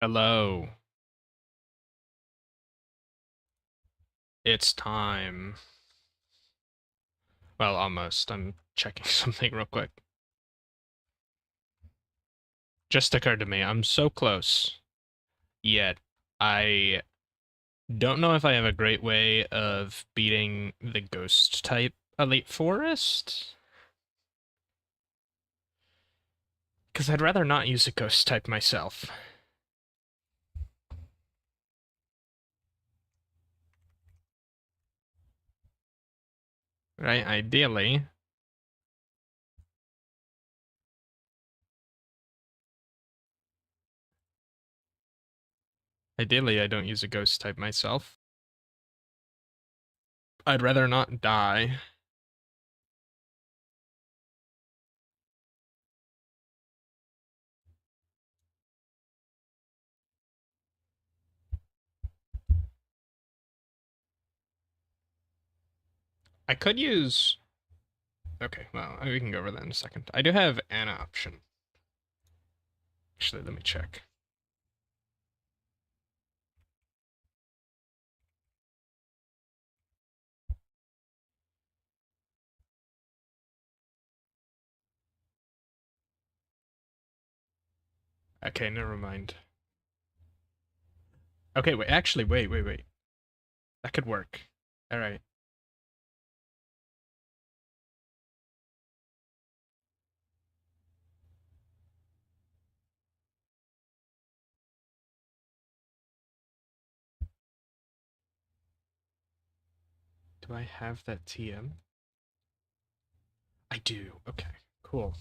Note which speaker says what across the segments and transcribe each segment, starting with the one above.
Speaker 1: Hello. It's time. Well, almost. I'm checking something real quick. Just occurred to me, I'm so close. Yet, I don't know if I have a great way of beating the ghost type Elite Forest. Because I'd rather not use a ghost type myself. Right? Ideally, I don't use a ghost type myself. I'd rather not die. I could use. Okay, well, we can go over that in a second. I do have an option. Actually, let me check. Okay, never mind. Okay, wait, actually, wait. That could work. All right. Do I have that TM? I do. Okay, cool.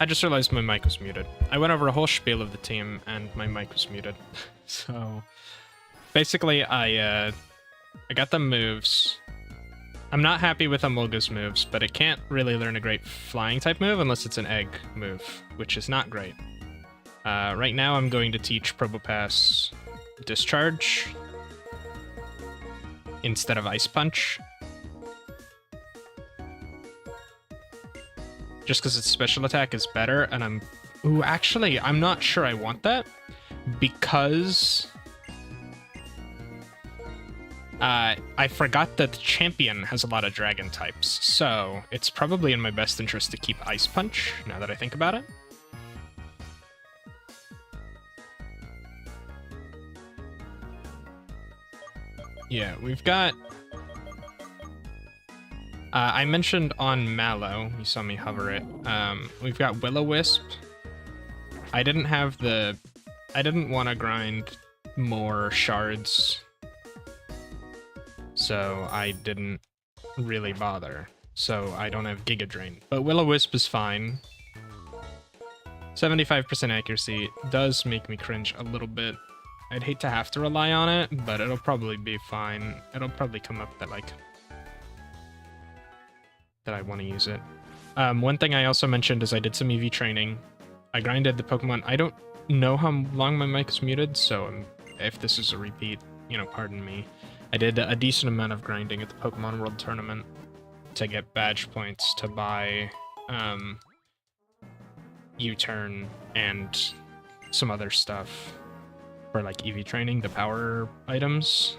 Speaker 1: I just realized my mic was muted. I went over a whole spiel of the team, and my mic was muted. So, basically, I got the moves. I'm not happy with Amolga's moves, but it can't really learn a great flying type move unless it's an egg move, which is not great. Right now, I'm going to teach Probopass Discharge instead of Ice Punch. Just because its special attack is better, and I'm... Ooh, actually, I'm not sure I want that, because... I forgot that the champion has a lot of dragon types, so it's probably in my best interest to keep Ice Punch, now that I think about it. Yeah, we've got... I mentioned on Mallow, you saw me hover it, we've got Will-O-Wisp. I didn't want to grind more shards, so I didn't really bother. So I don't have Giga Drain, but Will-O-Wisp is fine. 75% accuracy does make me cringe a little bit. I'd hate to have to rely on it, but it'll probably be fine. It'll probably come up that, like... that I want to use it. One thing I also mentioned is I did some EV training. I grinded the Pokemon. I don't know how long my mic is muted, so if this is a repeat, you know, pardon me. I did a decent amount of grinding at the Pokemon World Tournament to get badge points to buy U-Turn and some other stuff for like EV training, the power items.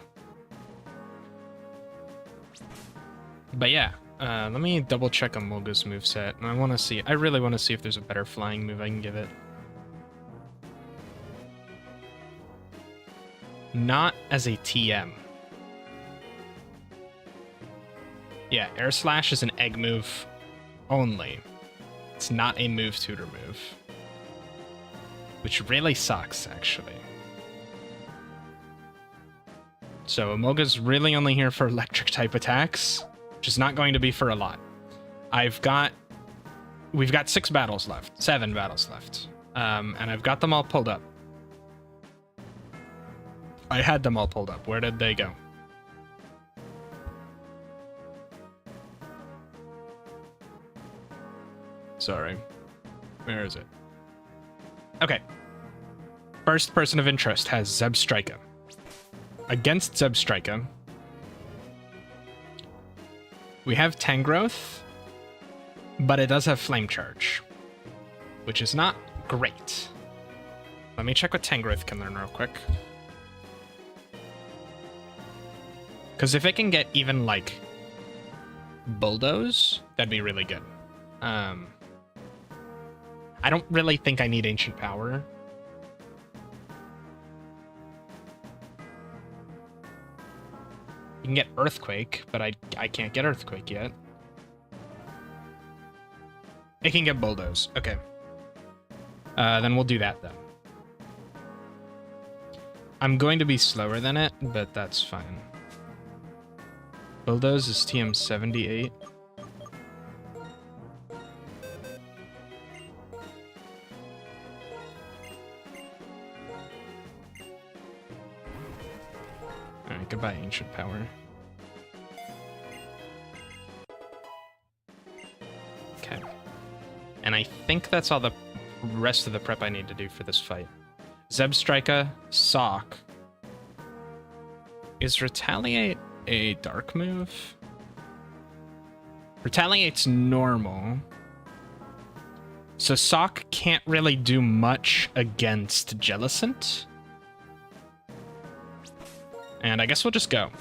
Speaker 1: But yeah. Let me double check Amolga's moveset, and I really want to see if there's a better flying move I can give it. Not as a TM. Yeah, Air Slash is an egg move only. It's not a move tutor move. Which really sucks, actually. So Amolga's really only here for electric type attacks, which is not going to be for a lot. We've got 7 battles left, and I've got them all pulled up. I had them all pulled up. Where did they go? Sorry. Where is it? Okay. First person of interest has Zebstrika. Against Zebstrika, we have Tangrowth, but it does have Flame Charge, which is not great. Let me check what Tangrowth can learn real quick. Because if it can get even, like, Bulldoze, that'd be really good. I don't really think I need Ancient Power. You can get Earthquake, but I can't get Earthquake yet. It can get Bulldoze. Okay. Then we'll do that, then. I'm going to be slower than it, but that's fine. Bulldoze is TM 78. Alright, goodbye, Ancient Power. Okay. And I think that's all the rest of the prep I need to do for this fight. Zebstrika, Sock. Is Retaliate a dark move? Retaliate's normal. So Sock can't really do much against Jellicent. And I guess we'll just go.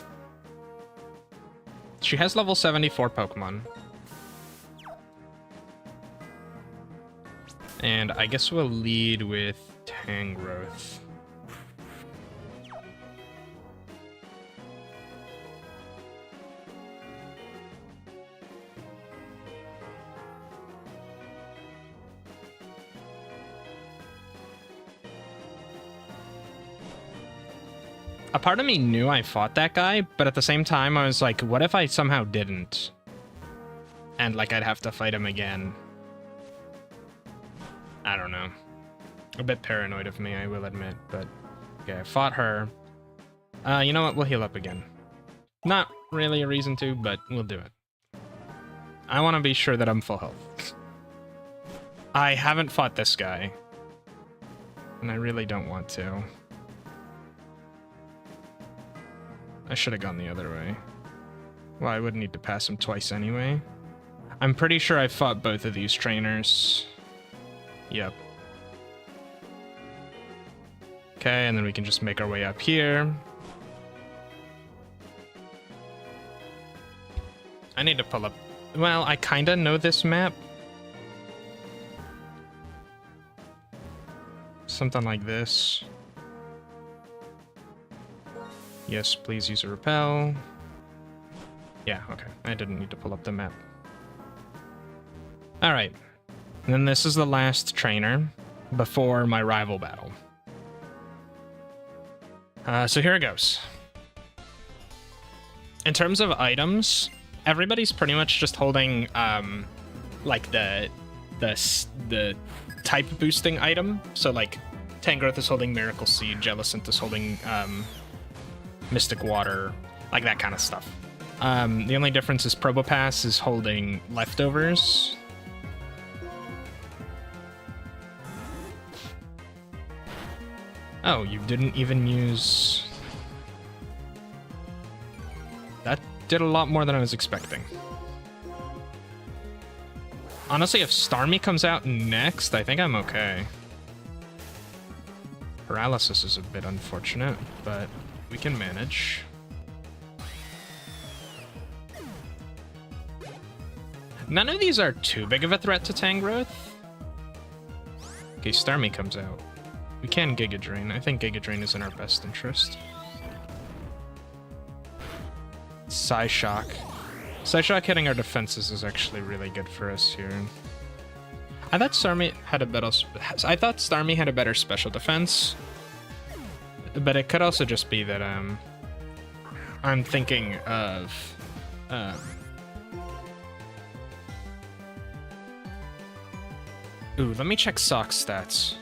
Speaker 1: She has level 74 Pokemon. And I guess we'll lead with Tangrowth. A part of me knew I fought that guy, but at the same time, I was like, what if I somehow didn't? And, like, I'd have to fight him again. I don't know. A bit paranoid of me, I will admit, but... Okay, I fought her. You know what? We'll heal up again. Not really a reason to, but we'll do it. I want to be sure that I'm full health. I haven't fought this guy. And I really don't want to. I should have gone the other way. Well, I would need to pass him twice anyway. I'm pretty sure I fought both of these trainers. Yep. Okay, and then we can just make our way up here. I need to pull up... Well, I kinda know this map. Something like this. Yes, please use a repel. Yeah, okay. I didn't need to pull up the map. Alright. And then this is the last trainer before my rival battle. So here it goes. In terms of items, everybody's pretty much just holding, like the type boosting item. So like, Tangrowth is holding Miracle Seed, Jellicent is holding, Mystic Water, like that kind of stuff. The only difference is Probopass is holding Leftovers. Oh, you didn't even use... That did a lot more than I was expecting. Honestly, if Starmie comes out next, I think I'm okay. Paralysis is a bit unfortunate, but we can manage. None of these are too big of a threat to Tangrowth. Okay, Starmie comes out. We can Giga Drain. I think Giga Drain is in our best interest. Psyshock. Psyshock hitting our defenses is actually really good for us here. I thought Starmie had a better special defense, but it could also just be that I'm thinking of Ooh, let me check Sock's stats.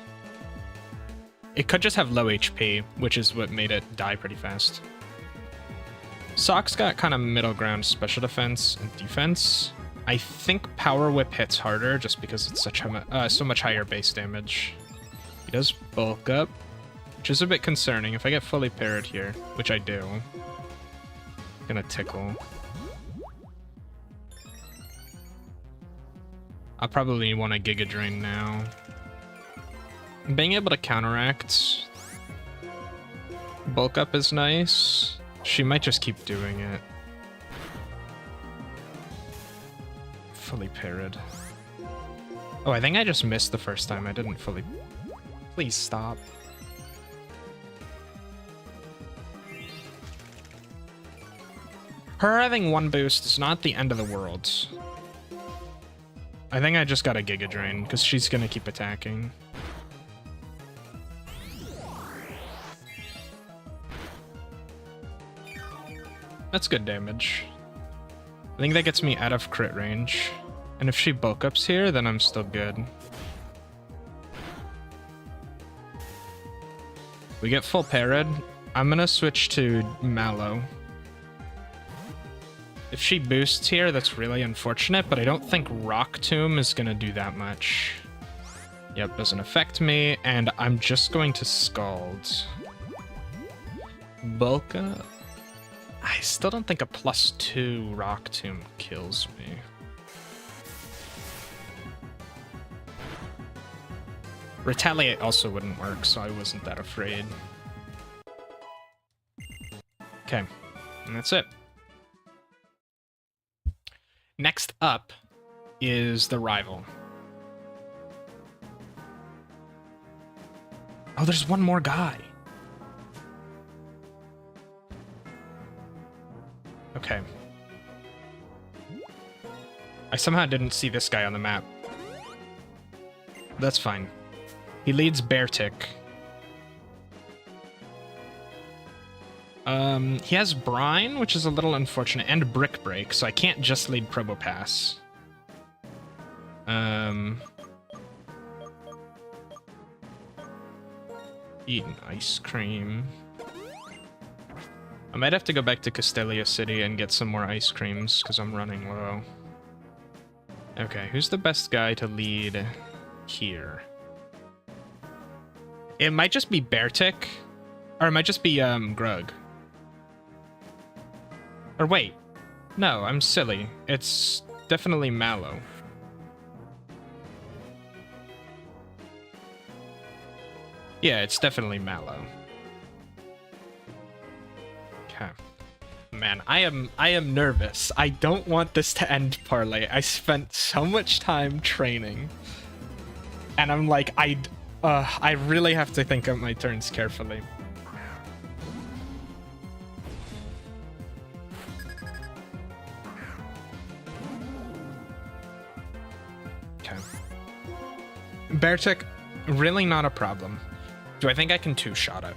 Speaker 1: It could just have low HP, which is what made it die pretty fast. Sock's got kind of middle ground special defense and defense. I think Power Whip hits harder just because it's so much higher base damage. He does bulk up, which is a bit concerning. If I get fully parried here, which I do, gonna tickle. I'll probably want a Giga Drain now. Being able to counteract bulk up is nice. She might just keep doing it. Fully parried. Oh, I think I just missed the first time. I didn't fully... Please stop. Her having one boost is not the end of the world. I think I just got a Giga Drain, because she's gonna keep attacking. That's good damage. I think that gets me out of crit range. And if she bulk ups here, then I'm still good. We get full parried. I'm gonna switch to Mallow. If she boosts here, that's really unfortunate, but I don't think Rock Tomb is gonna do that much. Yep, doesn't affect me, and I'm just going to Scald. Bulk up. I still don't think a +2 Rock Tomb kills me. Retaliate also wouldn't work, so I wasn't that afraid. Okay, and that's it. Next up is the rival. Oh, there's one more guy. Okay. I somehow didn't see this guy on the map. That's fine. He leads Beartic. He has Brine, which is a little unfortunate, and Brick Break, so I can't just lead Probopass. Eating ice cream. I might have to go back to Castelia City and get some more ice creams, because I'm running low. Okay, who's the best guy to lead here? It might just be Beartick, or it might just be, Grug. Or wait, no, I'm silly. It's definitely Mallow. Yeah, it's definitely Mallow. Okay. Man, I am nervous. I don't want this to end poorly. I spent so much time training. And I'm like, I really have to think of my turns carefully. Okay. Beartick, really not a problem. Do I think I can two-shot it?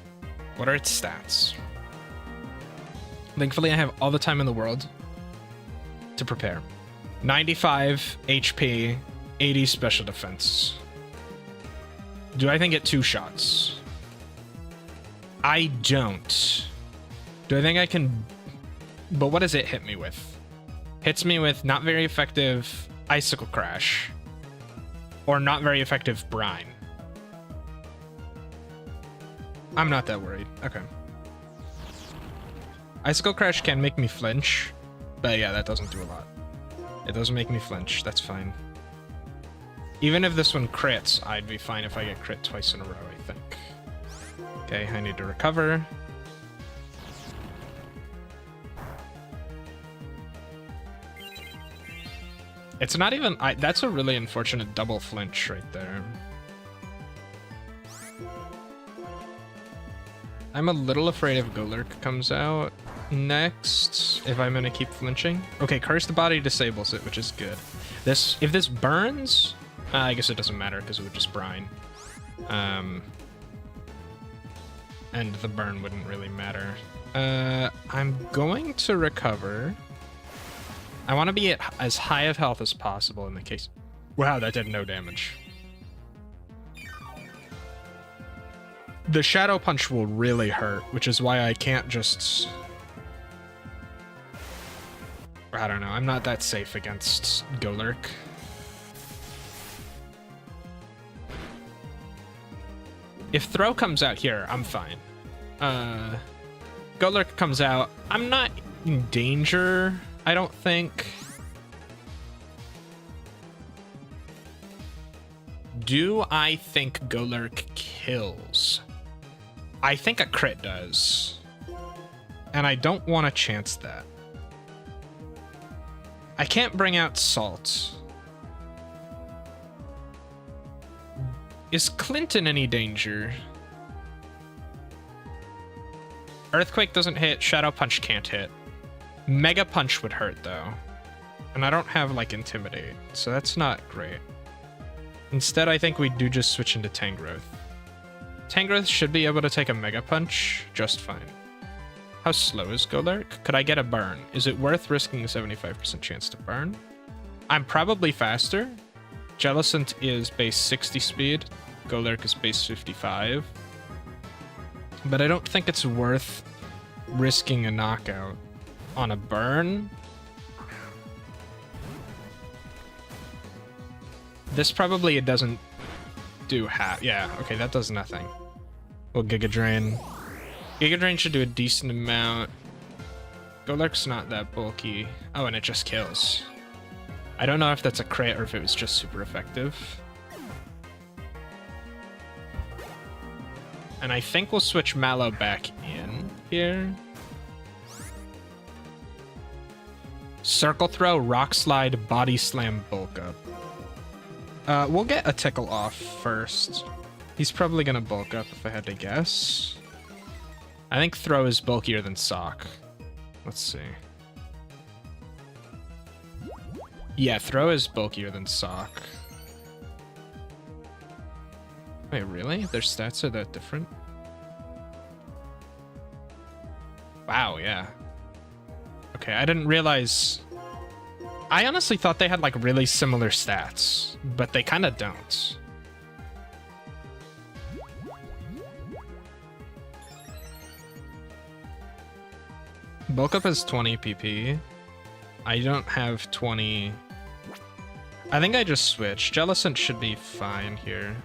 Speaker 1: What are its stats? Thankfully, I have all the time in the world to prepare. 95 HP, 80 special defense. Do I think it two shots? I don't. Do I think I can... But what does it hit me with? Hits me with not very effective Icicle Crash. Or not very effective Brine. I'm not that worried. Okay. Icicle Crash can make me flinch, but yeah, that doesn't do a lot. It doesn't make me flinch. That's fine. Even if this one crits, I'd be fine if I get crit twice in a row, I think. Okay, I need to recover. It's not even... that's a really unfortunate double flinch right there. I'm a little afraid if Golurk comes out next, if I'm gonna keep flinching. Okay, Cursed Body disables it, which is good. If this burns, I guess it doesn't matter because it would just brine. And the burn wouldn't really matter. I'm going to recover. I want to be at as high of health as possible in the case. Wow, that did no damage. The Shadow Punch will really hurt, which is why I can't just... I don't know, I'm not that safe against Golurk. If Throw comes out here, I'm fine. Golurk comes out, I'm not in danger, I don't think. Do I think Golurk kills? I think a crit does. And I don't want to chance that. I can't bring out Salt. Is Clint in any danger? Earthquake doesn't hit, Shadow Punch can't hit. Mega Punch would hurt though. And I don't have like Intimidate, so that's not great. Instead, I think we do just switch into Tangrowth. Tangrowth should be able to take a Mega Punch just fine. How slow is Golurk? Could I get a burn? Is it worth risking a 75% chance to burn? I'm probably faster. Jellicent is base 60 speed. Golurk is base 55. But I don't think it's worth risking a knockout on a burn. This probably it doesn't do half. Yeah, okay, that does nothing. Well, Giga Drain. Giga Drain should do a decent amount. Golurk's not that bulky. Oh, and it just kills. I don't know if that's a crit or if it was just super effective. And I think we'll switch Mallow back in here. Circle Throw, Rock Slide, Body Slam, Bulk Up. We'll get a Tickle off first. He's probably gonna bulk up if I had to guess. I think Throw is bulkier than Sock. Let's see. Yeah, Throw is bulkier than Sock. Wait, really? Their stats are that different? Wow, yeah. Okay, I didn't realize... I honestly thought they had, like, really similar stats, but they kind of don't. Bulk Up has 20 PP. I don't have 20... I think I just switched. Jellicent should be fine here.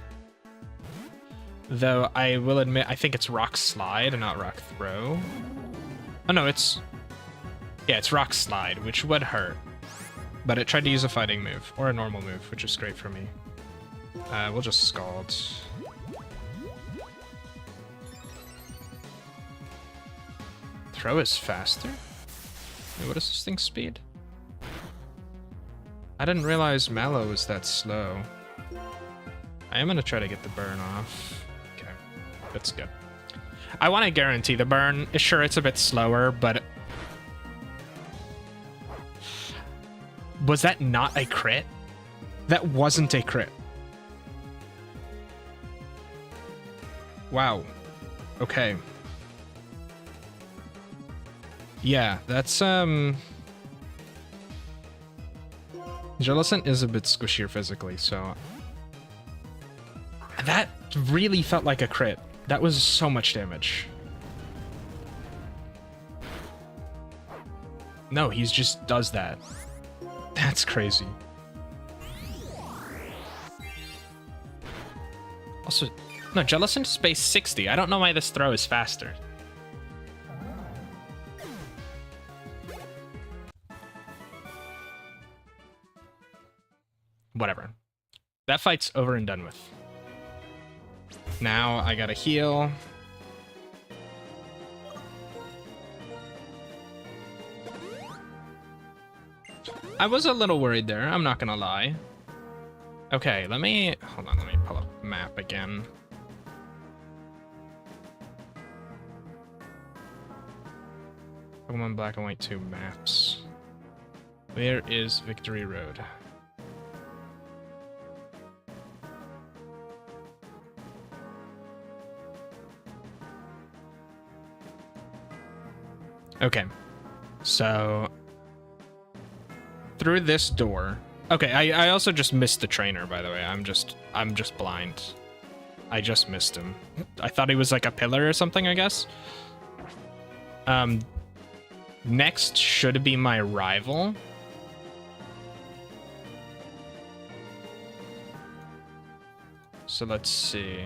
Speaker 1: Though I will admit, I think it's Rock Slide and not Rock Throw. Oh no, it's... Yeah, it's Rock Slide, which would hurt. But it tried to use a fighting move, or a normal move, which is great for me. We'll just Scald. Throw is faster? Wait, what is this thing's speed? I didn't realize Mallow was that slow. I am gonna try to get the burn off. Okay, that's good. I want to guarantee the burn. Sure, it's a bit slower, but... Was that not a crit? That wasn't a crit. Wow. Okay. Yeah, that's, Jellicent is a bit squishier physically, so... That really felt like a crit. That was so much damage. No, he just does that. That's crazy. Also, no, Jellicent is base 60. I don't know why this throw is faster. Whatever. That fight's over and done with. Now I gotta heal. I was a little worried there, I'm not gonna lie. Okay, hold on, let me pull up map again. Pokemon Black and White 2 maps. Where is Victory Road? Okay, so through this door. Okay, I also just missed the trainer, by the way. I'm just blind. I just missed him. I thought he was like a pillar or something, I guess. Next should be my rival. So let's see.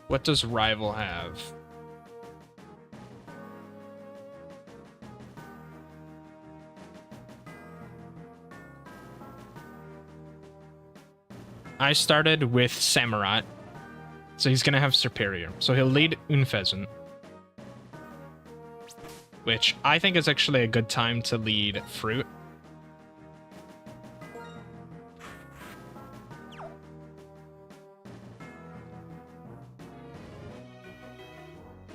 Speaker 1: What does rival have? I started with Samurott, so he's gonna have Superior. So he'll lead Unfezant, which I think is actually a good time to lead Fruit.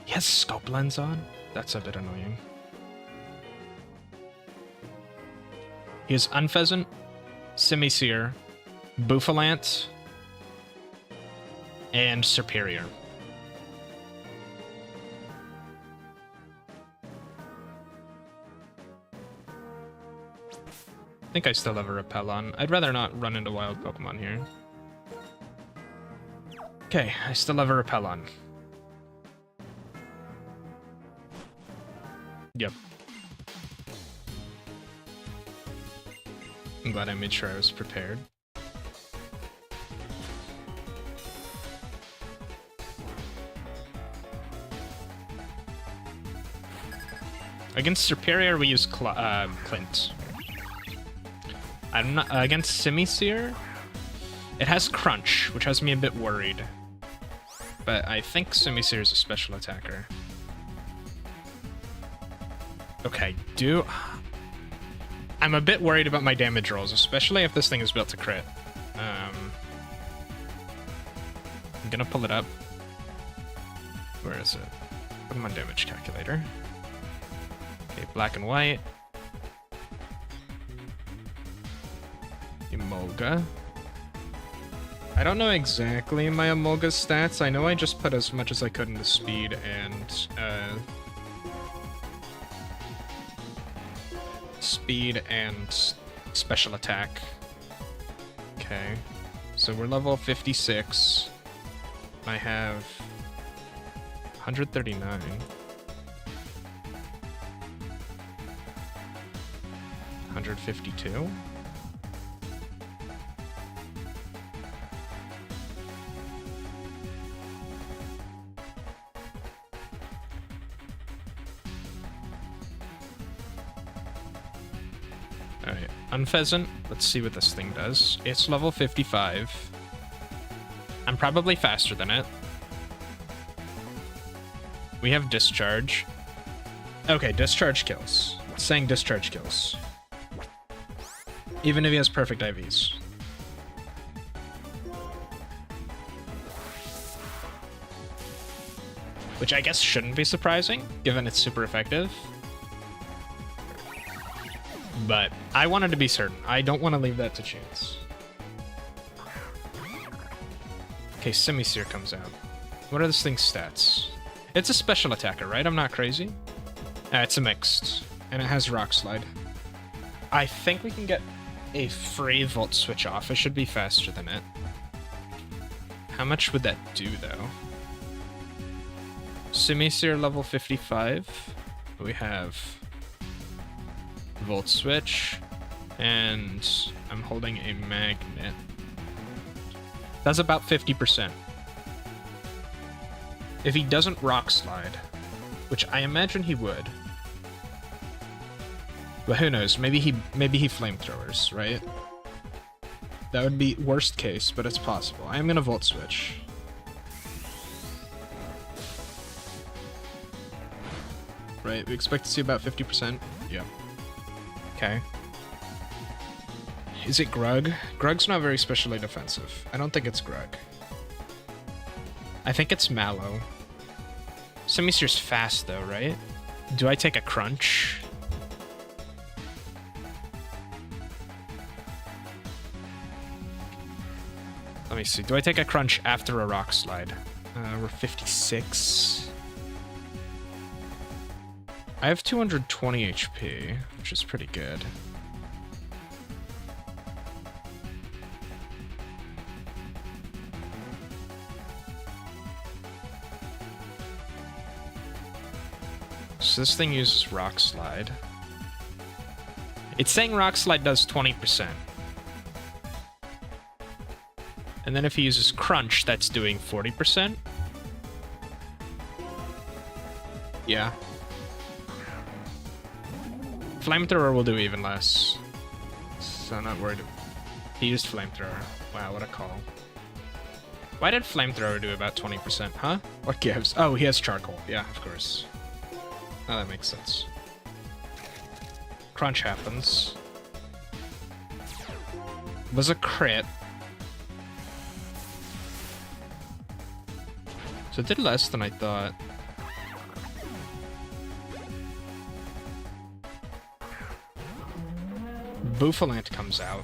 Speaker 1: He has Scope Lens on? That's a bit annoying. He has Unfezant, Simisear, Bouffalant, and Superior. I think I still have a Repel on. I'd rather not run into wild Pokemon here. Okay, I still have a Repel on. Yep. I'm glad I made sure I was prepared. Against Superior, we use Clint. I'm not against Simisear. It has Crunch, which has me a bit worried. But I think Simisear is a special attacker. Okay, I'm a bit worried about my damage rolls, especially if this thing is built to crit. I'm gonna pull it up. Where is it? Pokemon damage calculator. Okay, Black and White. Emolga. I don't know exactly my Emolga's stats. I know I just put as much as I could into speed and speed, and special attack. Okay. So we're level 56. I have 139. 152. Alright, Unpheasant. Let's see what this thing does. It's level 55. I'm probably faster than it. We have Discharge. Okay, Discharge kills. It's saying Discharge kills. Even if he has perfect IVs. Which I guess shouldn't be surprising, given it's super effective. But I wanted to be certain. I don't want to leave that to chance. Okay, Semi-Seer comes out. What are this thing's stats? It's a special attacker, right? I'm not crazy. It's a mixed. And it has Rock Slide. I think we can get a free Volt Switch off. It should be faster than it. How much would that do, though? Semi-Seer level 55. We have Volt Switch, and I'm holding a magnet. That's about 50%. If he doesn't Rock Slide, which I imagine he would, but who knows? Maybe he flamethrowers, right? That would be worst case, but it's possible. I am gonna Volt Switch. Right, we expect to see about 50%. Yeah. Okay. Is it Grug? Grug's not very specially defensive. I don't think it's Grug. I think it's Mallow. Semi-Seer's fast though, right? Do I take a Crunch? Let me see. Do I take a Crunch after a Rock Slide? We're 56. I have 220 HP, which is pretty good. So this thing uses Rock Slide. It's saying Rock Slide does 20%. And then if he uses Crunch, that's doing 40%. Yeah. Flamethrower will do even less. So I'm not worried. He used Flamethrower. Wow, what a call. Why did Flamethrower do about 20%, huh? What gives? Oh, he has Charcoal. Yeah, of course. Oh, that makes sense. Crunch happens. Was a crit. So it did less than I thought. Bouffalant comes out.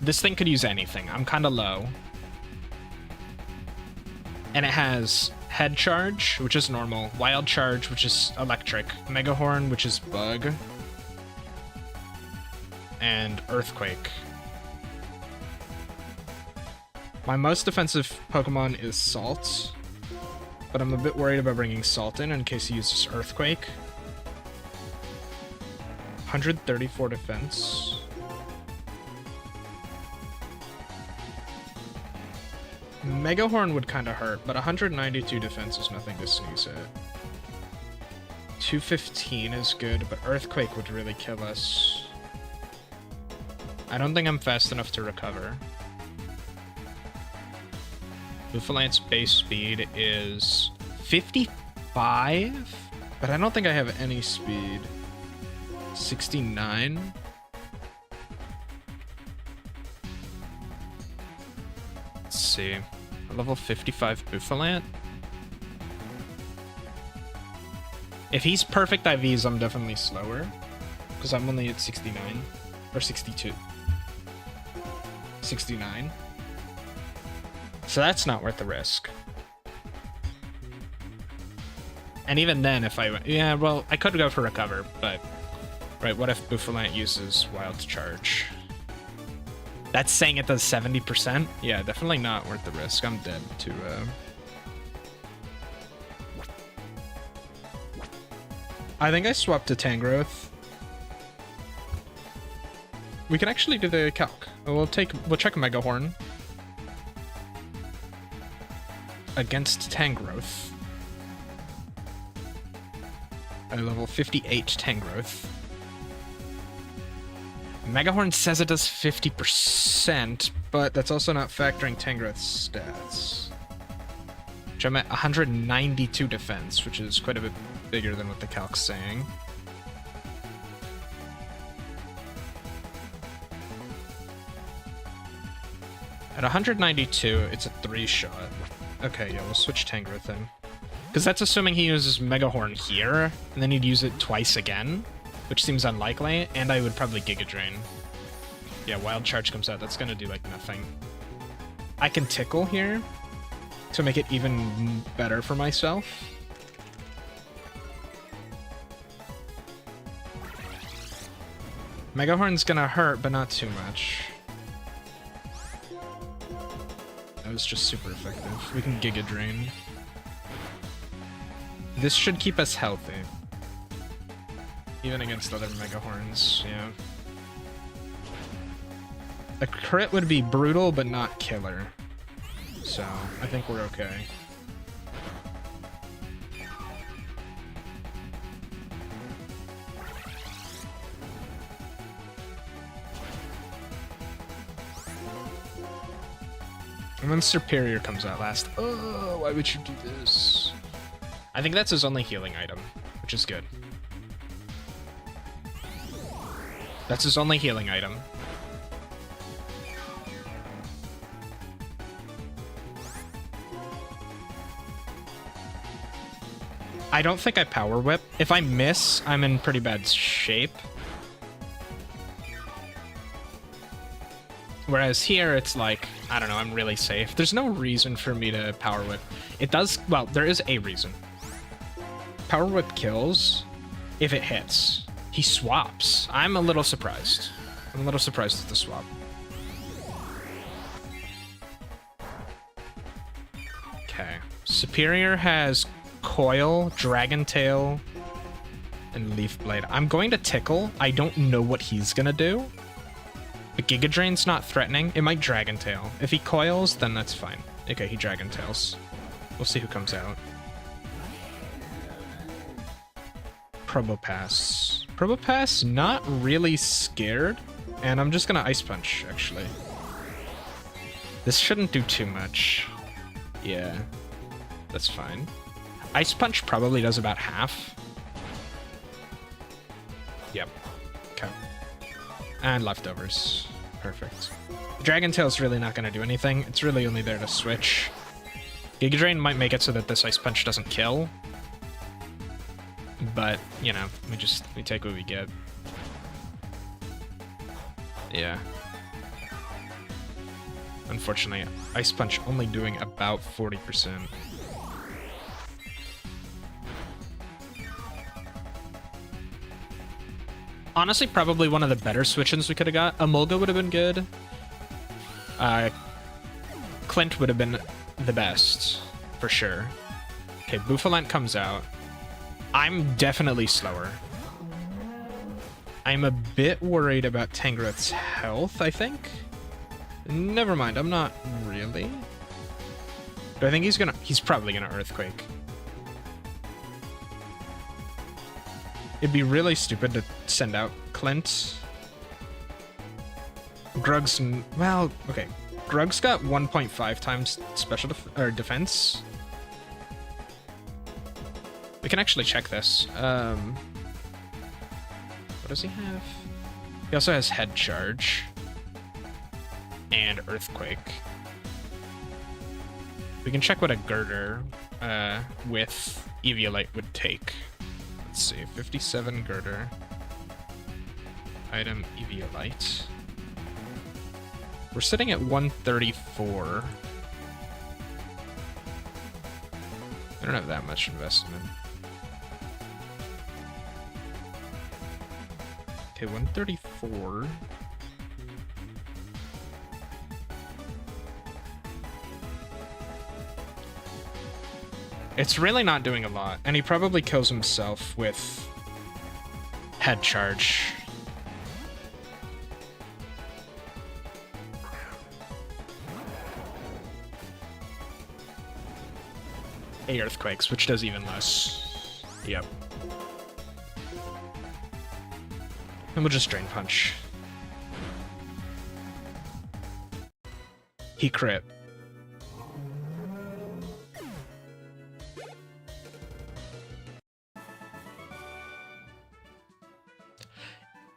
Speaker 1: This thing could use anything. I'm kind of low. And it has Head Charge, which is normal. Wild Charge, which is electric. Mega Horn, which is bug. And Earthquake. My most defensive Pokemon is Salt. But I'm a bit worried about bringing Salt in case he uses Earthquake. 134 defense. Mega Horn would kind of hurt, but 192 defense is nothing to sneeze at. 215 is good, but Earthquake would really kill us. I don't think I'm fast enough to recover. Bouffalant's base speed is 55, but I don't think I have any speed. 69. Let's see. A level 55 Bouffalant. If he's perfect IVs, I'm definitely slower. Because I'm only at 69. Or 62. 69. So that's not worth the risk. And even then, if I... Yeah, well, I could go for Recover, but... Right, what if Bouffalant uses Wild Charge? That's saying it does 70%? Yeah, definitely not worth the risk. I'm dead to, I think I swapped to Tangrowth. We can actually do the calc. We'll check Mega Horn against Tangrowth. At level 58 Tangrowth. Mega Horn says it does 50%, but that's also not factoring Tangrowth's stats. Which I'm at 192 defense, which is quite a bit bigger than what the calc's saying. At 192, it's a 3-shot. Okay, yeah, we'll switch Tangrowth then. Because that's assuming he uses Mega Horn here, and then he'd use it twice again, which seems unlikely, and I would probably Giga Drain. Yeah, Wild Charge comes out, that's gonna do, like, nothing. I can Tickle here to make it even better for myself. Mega Horn's gonna hurt, but not too much. That was just super effective. We can Giga Drain. This should keep us healthy. Even against other Mega Horns, yeah. A crit would be brutal, but not killer. So, I think we're okay. And then Superior comes out last. Oh, why would you do this? I think that's his only healing item, which is good. That's his only healing item. I don't think I Power Whip. If I miss, I'm in pretty bad shape. Whereas here, it's like, I don't know, I'm really safe. There's no reason for me to Power Whip. It does, well, there is a reason. Power Whip kills if it hits. He swaps. I'm a little surprised. I'm a little surprised at the swap. Okay. Superior has Coil, Dragon Tail, and Leaf Blade. I'm going to Tickle. I don't know what he's gonna do. But Giga Drain's not threatening. It might Dragon Tail. If he coils, then that's fine. Okay, he Dragon Tails. We'll see who comes out. Probopass. Probopass, not really scared. And I'm just gonna Ice Punch, actually. This shouldn't do too much. Yeah, that's fine. Ice Punch probably does about half. Yep. Okay. And leftovers. Perfect. Dragon Tail's really not going to do anything. It's really only there to switch. Giga Drain might make it so that this Ice Punch doesn't kill. But, you know, we take what we get. Yeah. Unfortunately, Ice Punch only doing about 40%. Honestly, probably one of the better switch-ins we could have got. Emolga would have been good. Clint would have been the best, for sure. Okay, Bouffalant comes out. I'm definitely slower. I'm a bit worried about Tangrowth's health, I think. Never mind, I'm not really. Do I think he's probably gonna Earthquake. It'd be really stupid to send out Clint. Grug's, well, okay. Grug's got 1.5 times special defense. We can actually check this. What does he have? He also has Head Charge and Earthquake. We can check what a Girder with Eviolite would take. Let's see, 57 Girder. Item Eviolite. We're sitting at 134. I don't have that much investment. Okay, 134. It's really not doing a lot, and he probably kills himself with head charge. A earthquakes, which does even less. Yep. And we'll just drain punch. He crit.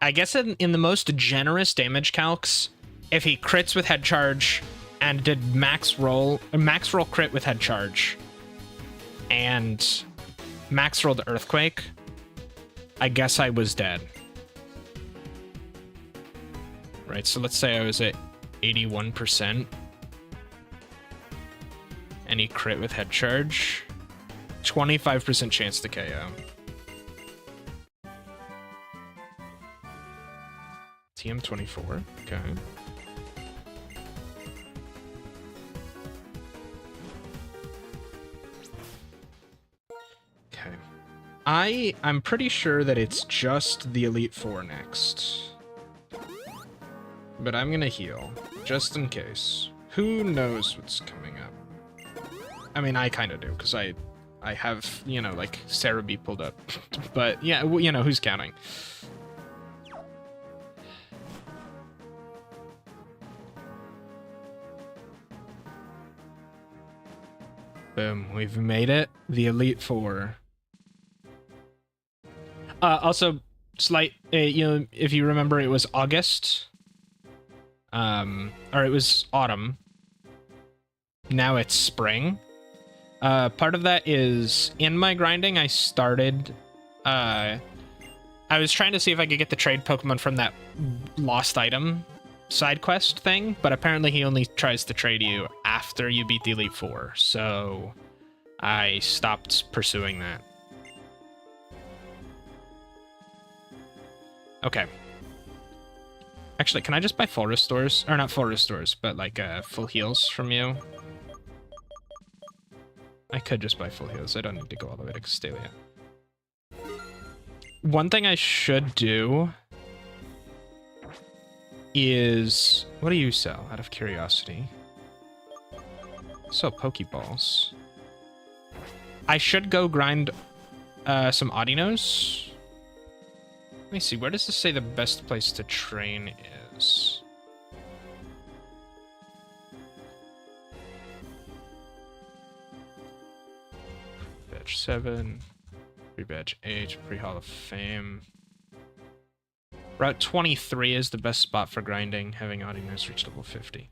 Speaker 1: I guess in the most generous damage calcs, if he crits with head charge and did max roll crit with head charge and max rolled earthquake, I guess I was dead. Right, so let's say I was at 81% and he crit with head charge. 25% chance to KO. TM24, okay. Okay. I'm pretty sure that it's just the Elite Four next. But I'm gonna heal, just in case. Who knows what's coming up? I mean, I kind of do, because I have, you know, like, Cerebi pulled up. But, yeah, you know, who's counting? Boom, we've made it. The Elite Four. Also, slight, you know, if you remember, it was August. Or it was autumn. Now it's spring. Part of that is, in my grinding, I started, I was trying to see if I could get the trade Pokemon from that lost item side quest thing, but apparently he only tries to trade you after you beat the Elite Four, so I stopped pursuing that. Okay. Actually, can I just buy full restores? Or not full restores, but like full heals from you? I could just buy full heals. I don't need to go all the way to Castelia. One thing I should do is... What do you sell, out of curiosity? Sell Pokeballs. I should go grind some Audinos. Let me see, where does this say the best place to train is? Badge 7, pre-badge 8, pre-Hall of Fame. Route 23 is the best spot for grinding, having Audinos reach level 50.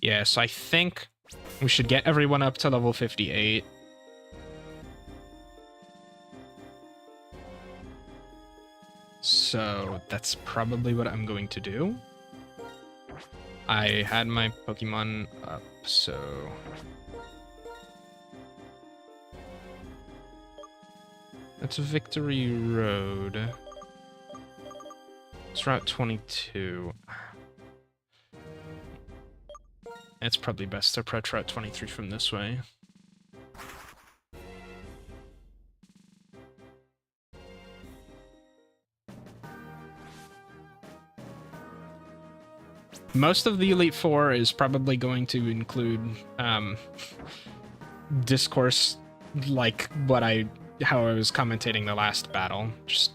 Speaker 1: Yeah, so I think we should get everyone up to level 58. So that's probably what I'm going to do. I had my Pokemon up, so... That's Victory Road. It's Route 22. It's probably best to approach Route 23 from this way. Most of the Elite Four is probably going to include discourse like how I was commentating the last battle. Just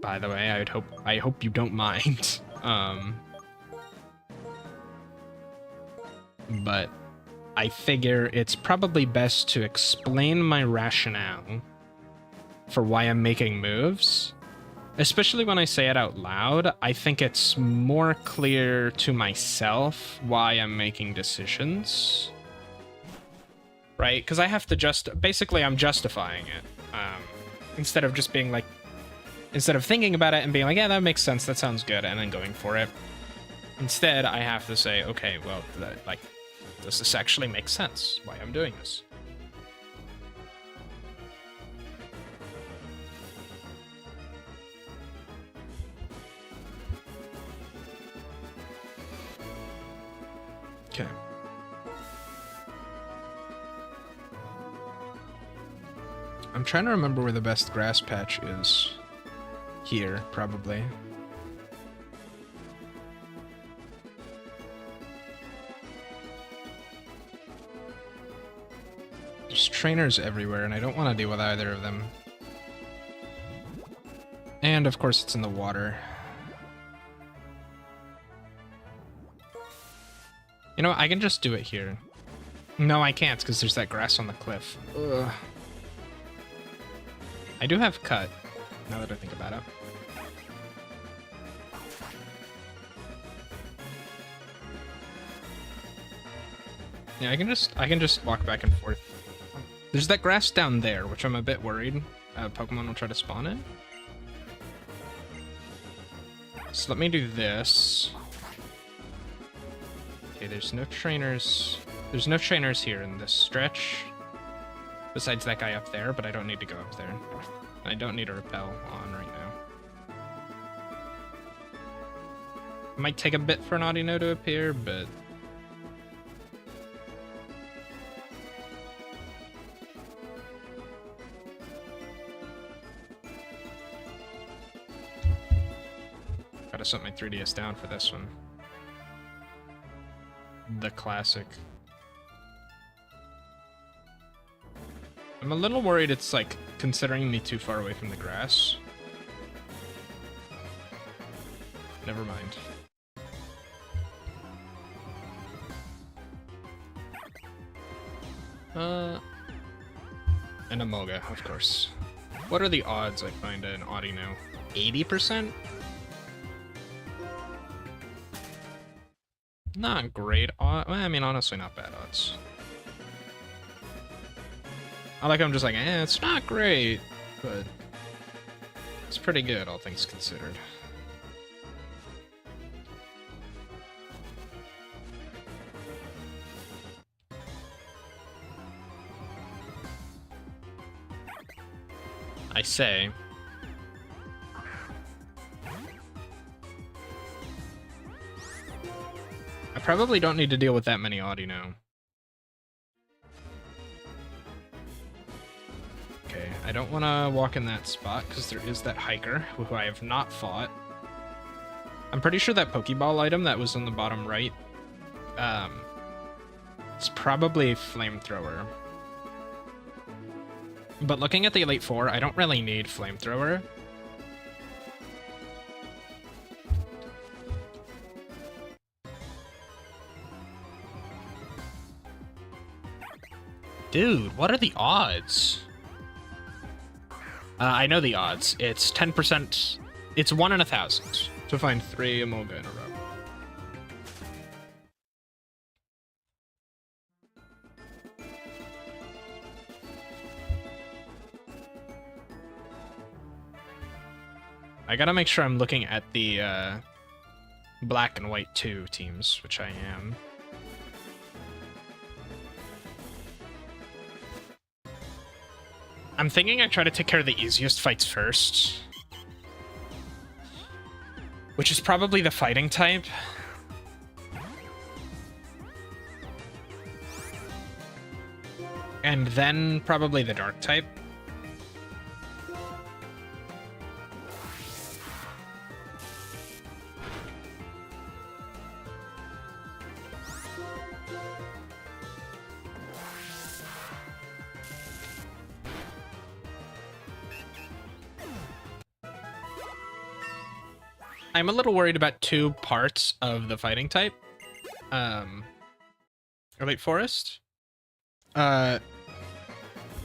Speaker 1: by the way, I hope you don't mind. But I figure it's probably best to explain my rationale for why I'm making moves. Especially when I say it out loud, I think it's more clear to myself why I'm making decisions. Right? Because I have to basically I'm justifying it. Instead of just being like, instead of thinking about it and being like, yeah, that makes sense, that sounds good, and then going for it. Instead, I have to say, okay, well, like, does this actually make sense, why I'm doing this? Okay. I'm trying to remember where the best grass patch is. Here, probably. There's trainers everywhere, and I don't want to deal with either of them. And, of course, it's in the water. You know what? I can just do it here. No, I can't, because there's that grass on the cliff. Ugh. I do have cut, now that I think about it. Yeah, I can just walk back and forth. There's that grass down there, which I'm a bit worried Pokemon will try to spawn in. So let me do this. Okay, there's no trainers. There's no trainers here in this stretch. Besides that guy up there, but I don't need to go up there. I don't need a repel on right now. It might take a bit for an Audino to appear, but... Gotta set my 3DS down for this one. The classic. I'm a little worried it's, like, considering me too far away from the grass. Never mind. And a Moga, of course. What are the odds I find an Audino? 80%? Not great odds. Well, I mean, honestly, not bad odds. I like I'm just like, it's not great, but it's pretty good, all things considered. I say. I probably don't need to deal with that many Audino. Okay, I don't want to walk in that spot because there is that hiker who I have not fought. I'm pretty sure that Pokeball item that was on the bottom right, it's probably a flamethrower. But looking at the Elite Four, I don't really need flamethrower. Dude, what are the odds? I know the odds. It's 10%. It's 1 in 1,000 to find 3 Amoga in a row. I gotta make sure I'm looking at the Black and White 2 teams, which I am. I'm thinking I try to take care of the easiest fights first. Which is probably the fighting type. And then probably the dark type. I'm a little worried about 2 parts of the fighting type. Elite Forest. I'm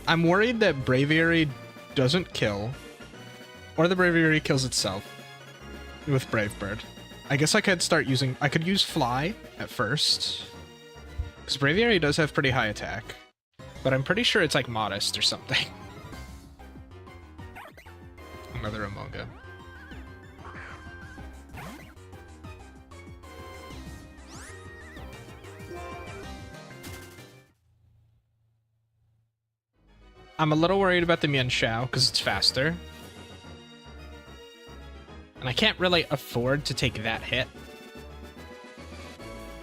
Speaker 1: worried that Braviary doesn't kill, or the Braviary kills itself with Brave Bird. I guess I could start using... I could use Fly at first, because Braviary does have pretty high attack, but I'm pretty sure it's like modest or something. Another Amoga. I'm a little worried about the Mienshao because it's faster. And I can't really afford to take that hit.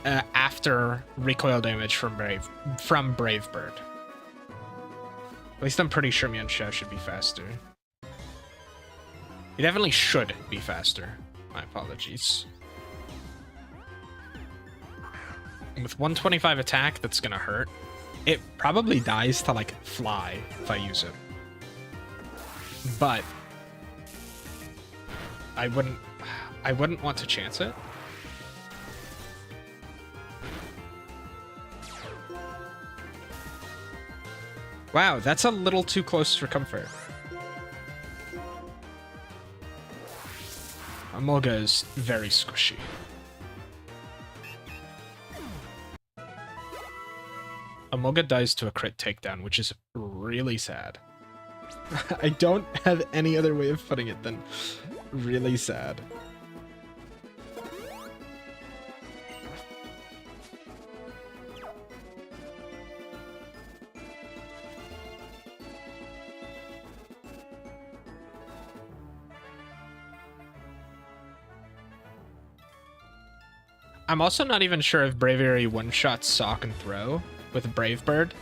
Speaker 1: after recoil damage from Brave Bird. At least I'm pretty sure Mienshao should be faster. He definitely should be faster. My apologies. With 125 attack, that's gonna hurt. It probably dies to, like, fly if I use it. But I wouldn't want to chance it. Wow, that's a little too close for comfort. Emolga is very squishy. Emolga dies to a crit takedown, which is really sad. I don't have any other way of putting it than really sad. I'm also not even sure if Braviary one-shots Sock and Throw with Brave Bird.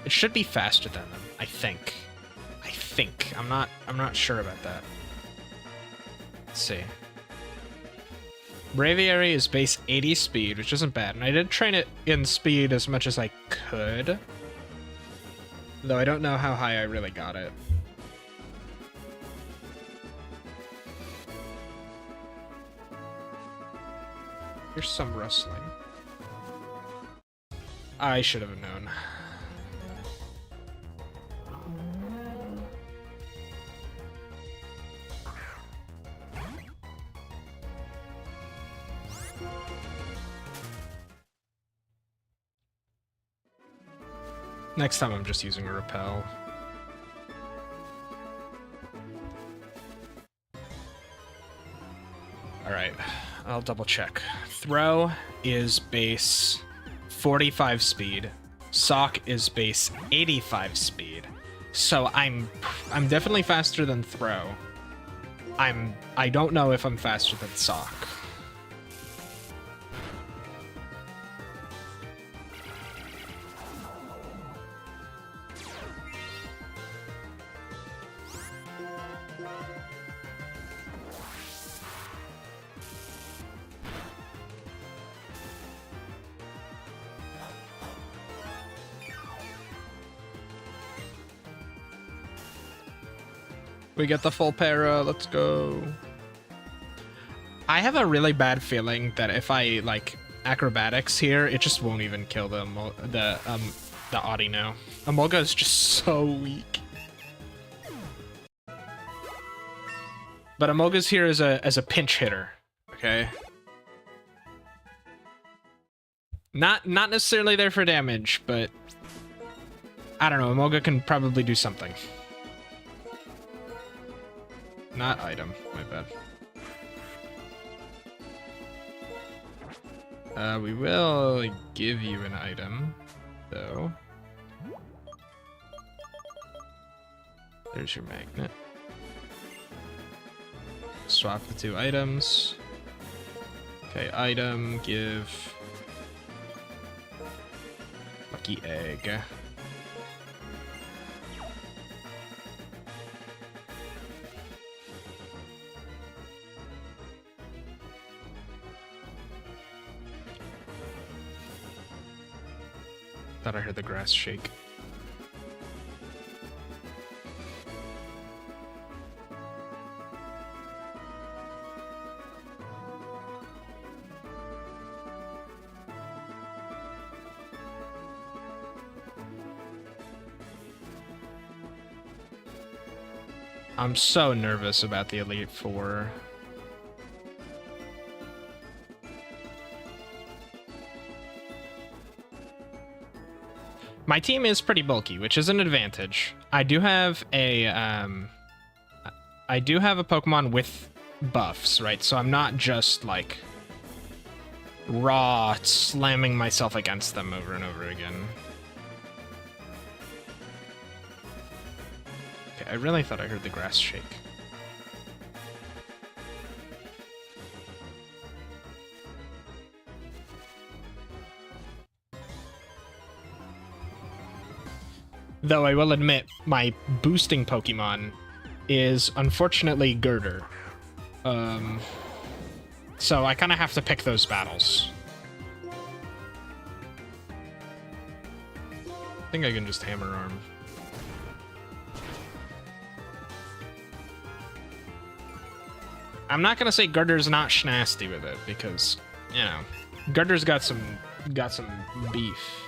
Speaker 1: It should be faster than them, I think. I'm not sure about that. Let's see. Braviary is base 80 speed, which isn't bad, and I did train it in speed as much as I could. Though I don't know how high I really got it. Here's some rustling. I should have known. Next time I'm just using a repel. Alright, I'll double check. Throw is base 45 speed. Sock is base 85 speed. So I'm definitely faster than Throw. I don't know if I'm faster than Sock. We get the full para, let's go. I have a really bad feeling that if I, like, acrobatics here, it just won't even kill the Audino. Emolga is just so weak. But Emolga's here as a pinch hitter, okay? Not necessarily there for damage, but I don't know, Emolga can probably do something. Not item, my bad. We will give you an item, though. There's your magnet. Swap the two items. Okay, item, give... Lucky egg. Thought I heard the grass shake. I'm so nervous about the Elite Four. My team is pretty bulky, which is an advantage. I do have a Pokemon with buffs, right? So I'm not just like raw slamming myself against them over and over again. Okay, I really thought I heard the grass shake. Though I will admit, my boosting Pokemon is unfortunately Girder. So I kind of have to pick those battles. I think I can just Hammer Arm. I'm not gonna say Girder's not schnasty with it because, you know, Girder's got some beef.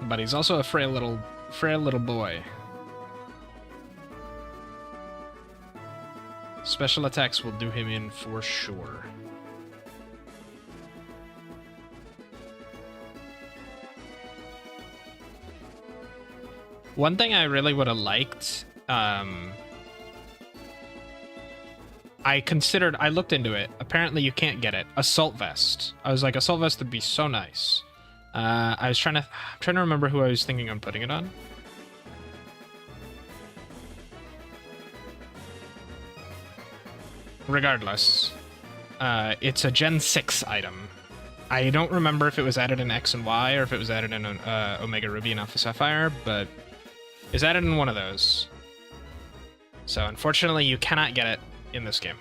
Speaker 1: But he's also a frail little boy. Special attacks will do him in for sure. One thing I really would have liked, I looked into it. Apparently you can't get it. Assault Vest. I was like, Assault Vest would be so nice. I'm trying to remember who I was thinking on putting it on. Regardless, it's a Gen 6 item. I don't remember if it was added in X and Y or if it was added in Omega Ruby and Alpha Sapphire, but it's added in one of those. So unfortunately, you cannot get it in this game.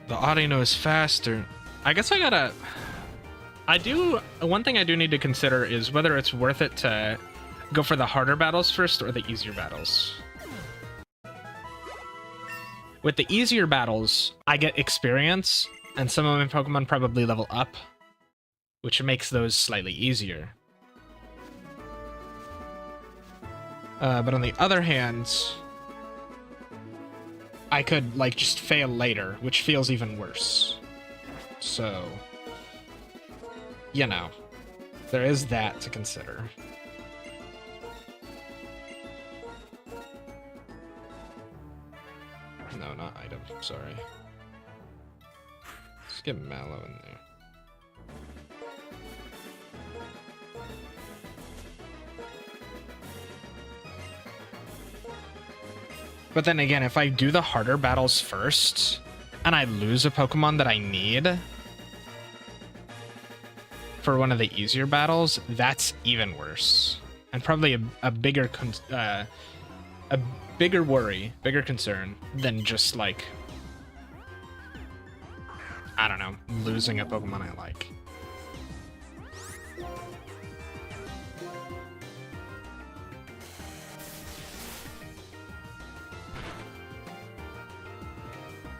Speaker 1: The Audino is faster. I guess one thing I do need to consider is whether it's worth it to go for the harder battles first or the easier battles. With the easier battles, I get experience, and some of my Pokemon probably level up, which makes those slightly easier. But on the other hand, I could, like, just fail later, which feels even worse. So, you know, there is that to consider. No, not item, sorry. Let's get Mallow in there. But then again, if I do the harder battles first, and I lose a Pokemon that I need for one of the easier battles, that's even worse. And probably a bigger worry, bigger concern than just, like, I don't know, losing a Pokemon I like.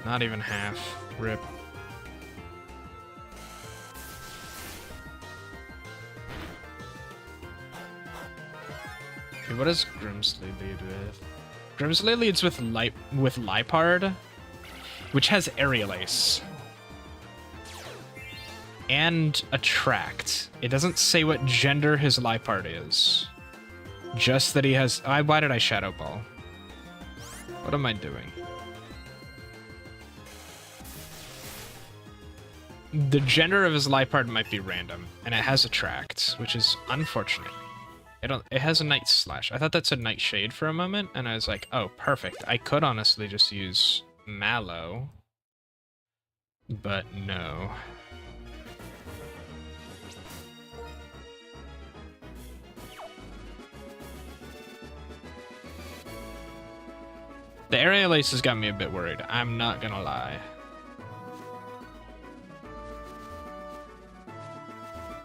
Speaker 1: Not even half. Rip. Okay, what does Grimsley lead with? Grimsley leads with Lipard, which has Aerial Ace. And Attract. It doesn't say what gender his Lipard is. Just that he has... why did I Shadow Ball? What am I doing? The gender of his Lipard might be random, and it has Attract, which is unfortunate. It has a Night Slash. I thought that said Nightshade for a moment, and I was like, oh, perfect. I could honestly just use Mallow, but no. The Aerial Ace has got me a bit worried, I'm not gonna lie.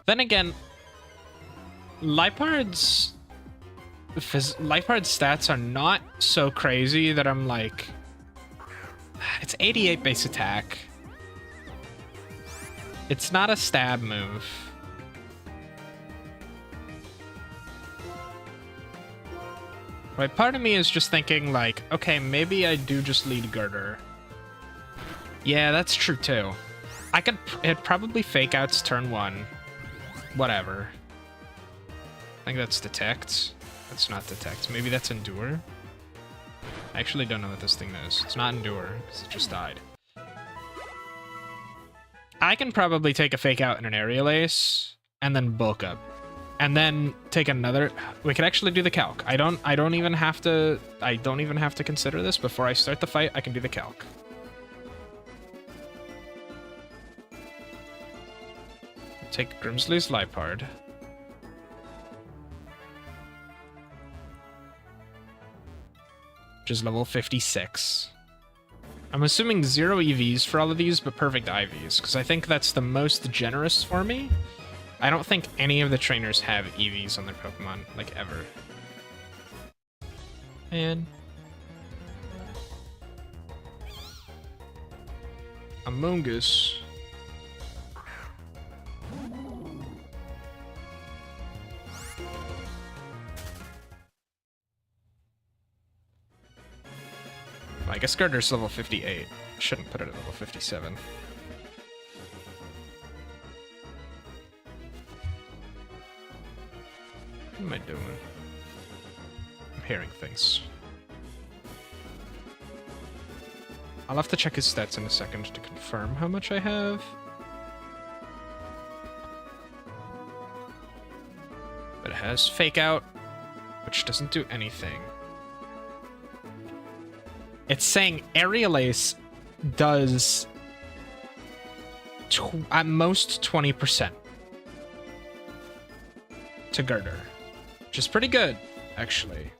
Speaker 1: Then again, Lipard's stats are not so crazy that I'm like... It's 88 base attack. It's not a stab move. Right, part of me is just thinking, like, okay, maybe I do just lead Girder. Yeah, that's true, too. It probably fake outs turn 1. Whatever. I think that's Detect. That's not Detect. Maybe that's Endure? I actually don't know what this thing is. It's not Endure, because it just died. I can probably take a fake out and an Aerial Ace, and then bulk up. And then take another. We could actually do the calc. I don't even have to consider this before I start the fight. I can do the calc. Take Grimsley's Lipard. Which is level 56. I'm assuming 0 EVs for all of these, but perfect IVs, because I think that's the most generous for me. I don't think any of the trainers have EVs on their Pokemon, like, ever. And Amoonguss. Well, I guess Girder's level 58. Shouldn't put it at level 57. What am I doing? I'm hearing things. I'll have to check his stats in a second to confirm how much I have. But it has Fake Out, which doesn't do anything. It's saying Aerial Ace does at most 20% to Girder. Which is pretty good, actually.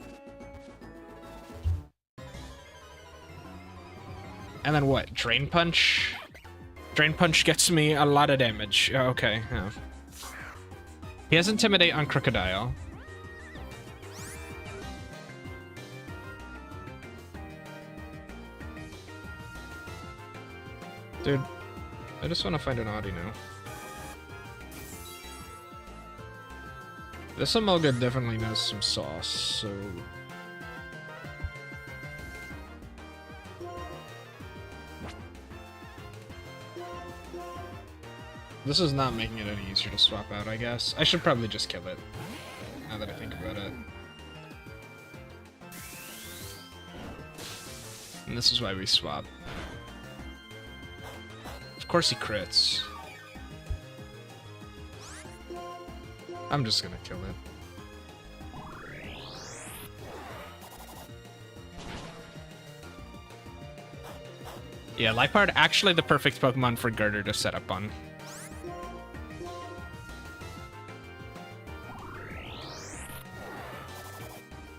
Speaker 1: And then what? Drain Punch? Drain Punch gets me a lot of damage. Oh, okay, yeah. He has Intimidate on Crocodile. Dude, I just want to find an Audino. This Emolga definitely knows some sauce, so... This is not making it any easier to swap out, I guess. I should probably just kill it, now that I think about it. And this is why we swap. Of course he crits. I'm just gonna kill it. Yeah, Lipard actually the perfect Pokemon for Girder to set up on.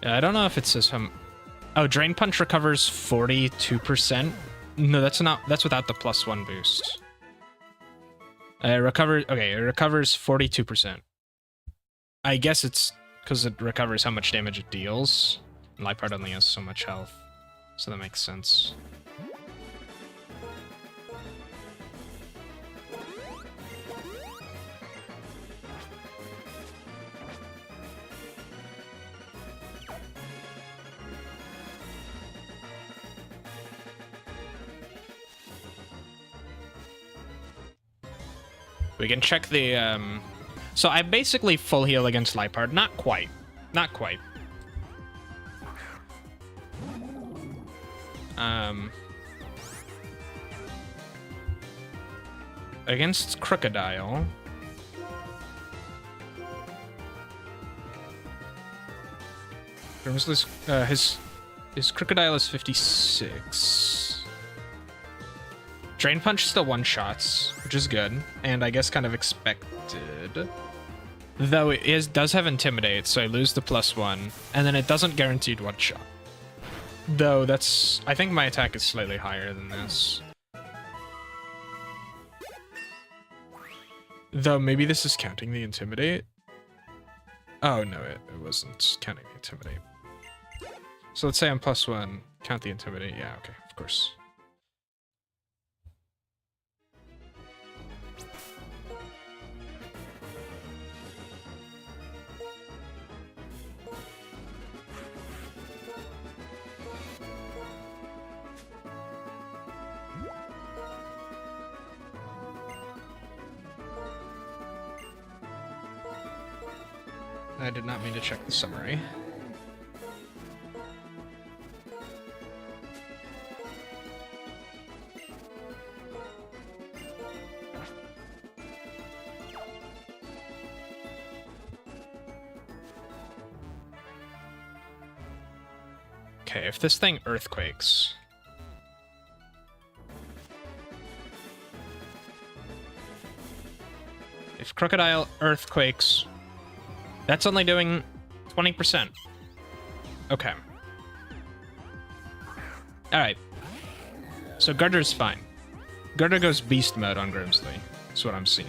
Speaker 1: Yeah, I don't know if it says how... Oh, Drain Punch recovers 42%? No, that's not... That's without the +1 boost. It recovers... Okay, it recovers 42%. I guess it's because it recovers how much damage it deals. And Lipard only has so much health. So that makes sense. We can check the, So I basically full heal against Lipard. Not quite. Not quite. Against Crocodile. His Crocodile is 56. Drain Punch still one-shots, which is good, and I guess kind of expected. Though it does have Intimidate, so I lose the +1, and then it doesn't guaranteed one-shot. Though that's... I think my attack is slightly higher than this. Though maybe this is counting the Intimidate? Oh, no, it wasn't counting the Intimidate. So let's say I'm +1, count the Intimidate. Yeah, okay, of course. I did not mean to check the summary. Okay, if this thing earthquakes... If Crocodile earthquakes, that's only doing 20%. Okay. Alright. So Gurder's fine. Gurder goes beast mode on Grimsley. That's what I'm seeing.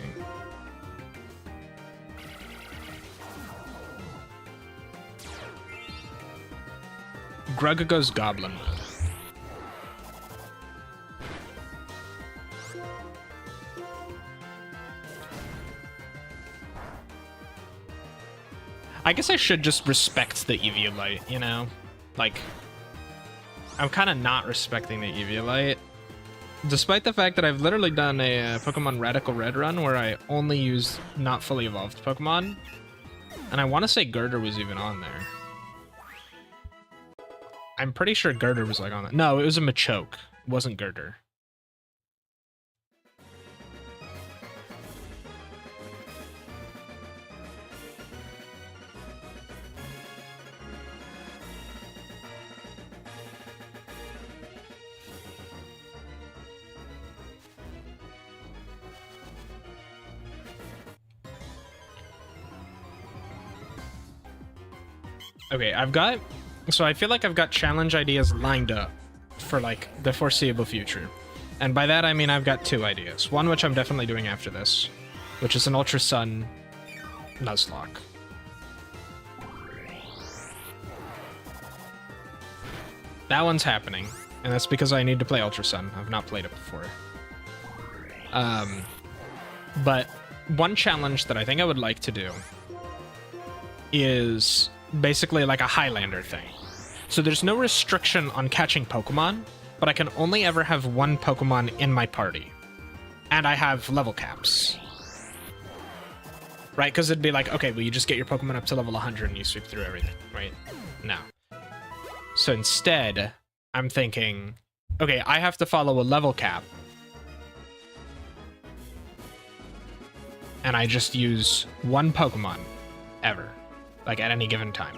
Speaker 1: Grug goes goblin mode. I guess I should just respect the Eviolite, you know? Like, I'm kind of not respecting the Eviolite. Despite the fact that I've literally done a Pokemon Radical Red run where I only use not fully evolved Pokemon. And I want to say Girder was even on there. I'm pretty sure Girder was like on that. No, it was a Machoke. It wasn't Girder. Okay, so I feel like I've got challenge ideas lined up for, like, the foreseeable future. And by that, I mean I've got 2 ideas. One, which I'm definitely doing after this, which is an Ultra Sun Nuzlocke. That one's happening, and that's because I need to play Ultra Sun. I've not played it before. But one challenge that I think I would like to do is basically like a Highlander thing. So there's no restriction on catching Pokemon, but I can only ever have 1 Pokemon in my party. And I have level caps. Right? Because it'd be like, okay, well, you just get your Pokemon up to level 100 and you sweep through everything, right? No. So instead, I'm thinking, okay, I have to follow a level cap. And I just use 1 Pokemon ever. Like, at any given time.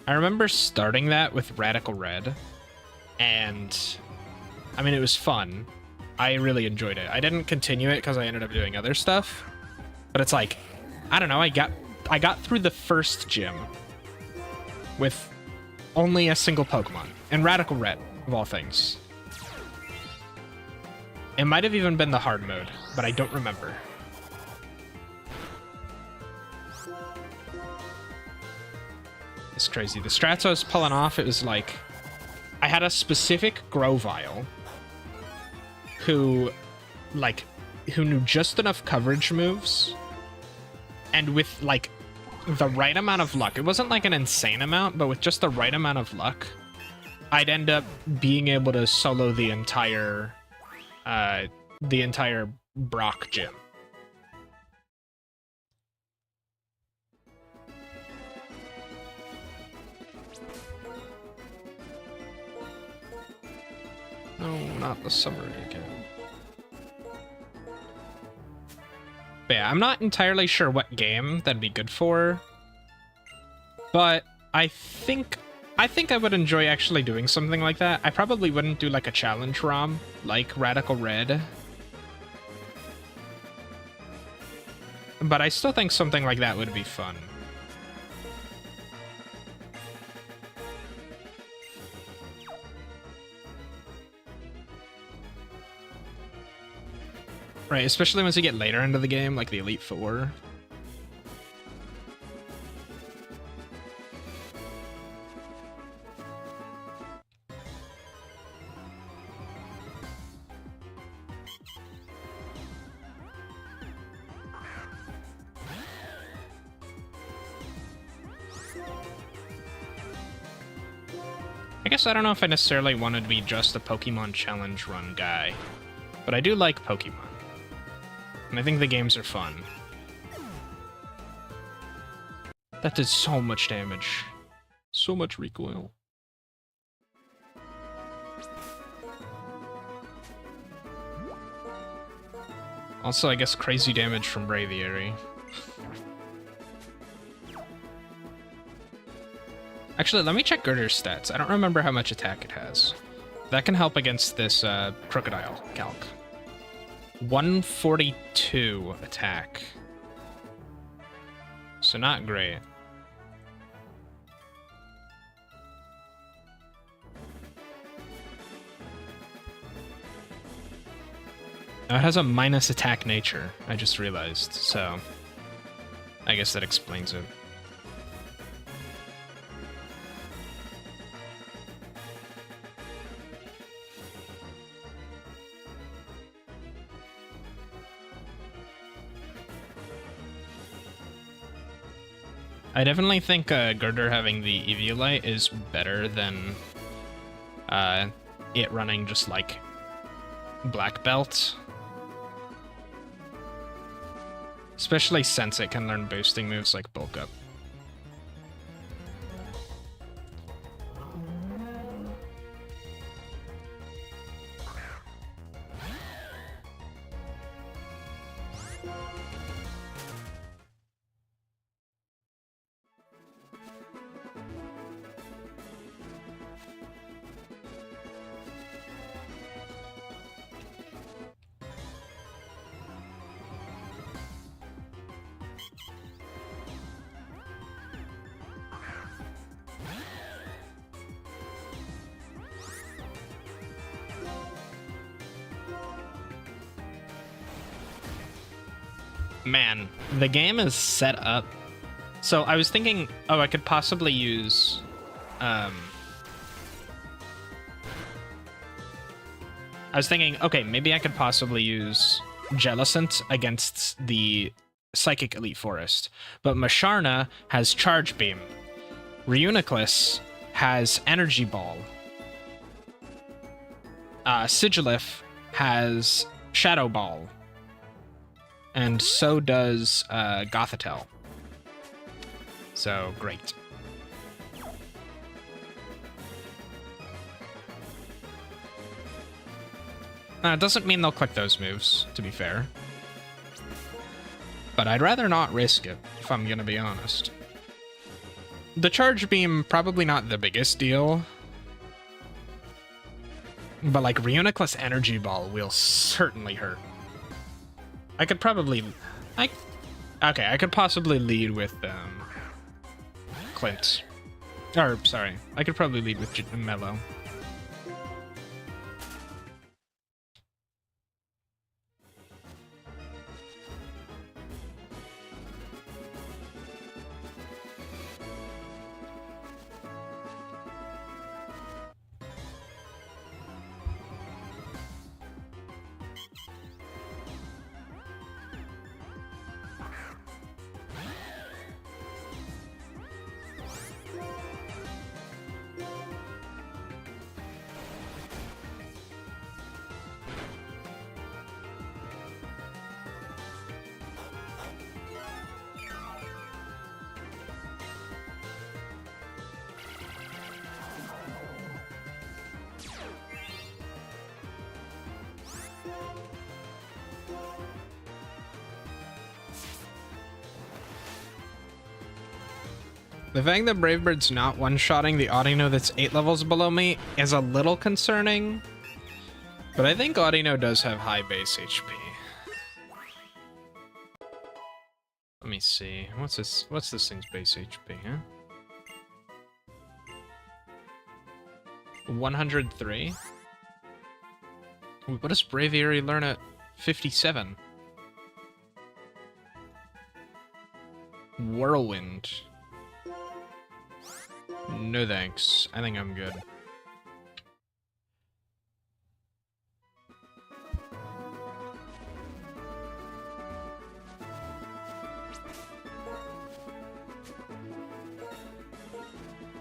Speaker 1: I remember starting that with Radical Red, and I mean, it was fun. I really enjoyed it. I didn't continue it because I ended up doing other stuff, but it's like, I don't know, I got through the first gym with only a single Pokemon, and Radical Red, of all things. It might have even been the hard mode, but I don't remember. It's crazy. The strats I was pulling off, it was like, I had a specific Grovyle who knew just enough coverage moves, and with like the right amount of luck. It wasn't like an insane amount, but with just the right amount of luck, I'd end up being able to solo the entire Brock gym. No, not the summary again. But yeah, I'm not entirely sure what game that'd be good for, but I think I would enjoy actually doing something like that. I probably wouldn't do like a challenge ROM like Radical Red, but I still think something like that would be fun. Right, especially once you get later into the game, like the Elite Four. guess I don't know if I necessarily wanted to be just a Pokemon Challenge Run guy, but I do like Pokemon. And I think the games are fun. That did so much damage. So much recoil. Also, I guess crazy damage from Braviary. Actually, let me check Girder's stats. I don't remember how much attack it has. That can help against this Crocodile calc. 142 attack. So not great. Now it has a minus attack nature, I just realized, so I guess that explains it. I definitely think Girder having the Eviolite is better than it running just like Black Belt. Especially since it can learn boosting moves like Bulk Up. Man, the game is set up. So I was thinking, oh, I could possibly use I was thinking, okay, maybe I could possibly use Jellicent against the Psychic Elite Forest. But Masharna has Charge Beam. Reuniclus has Energy Ball. Sigilif has Shadow Ball. And so does Gothitelle. So, great. It doesn't mean they'll click those moves, to be fair. But I'd rather not risk it, if I'm gonna be honest. The Charge Beam, probably not the biggest deal. But like, Reuniclus Energy Ball will certainly hurt. I could probably... Okay, I could possibly lead with Clint. Or, sorry, I could probably lead with Mellow. The fact that Bravebird's not one-shotting the Audino that's 8 levels below me is a little concerning, but I think Audino does have high base HP. Let me see. What's this thing's base HP, huh? 103? What does Braviary learn at 57? Whirlwind. No thanks. I think I'm good.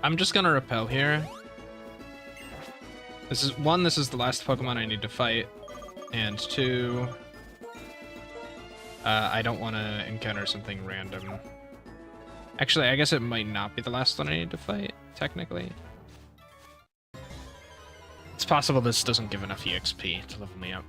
Speaker 1: I'm just gonna repel here. This is one, this is the last Pokemon I need to fight, and two, I don't want to encounter something random. Actually, I guess it might not be the last one I need to fight, technically. It's possible this doesn't give enough EXP to level me up.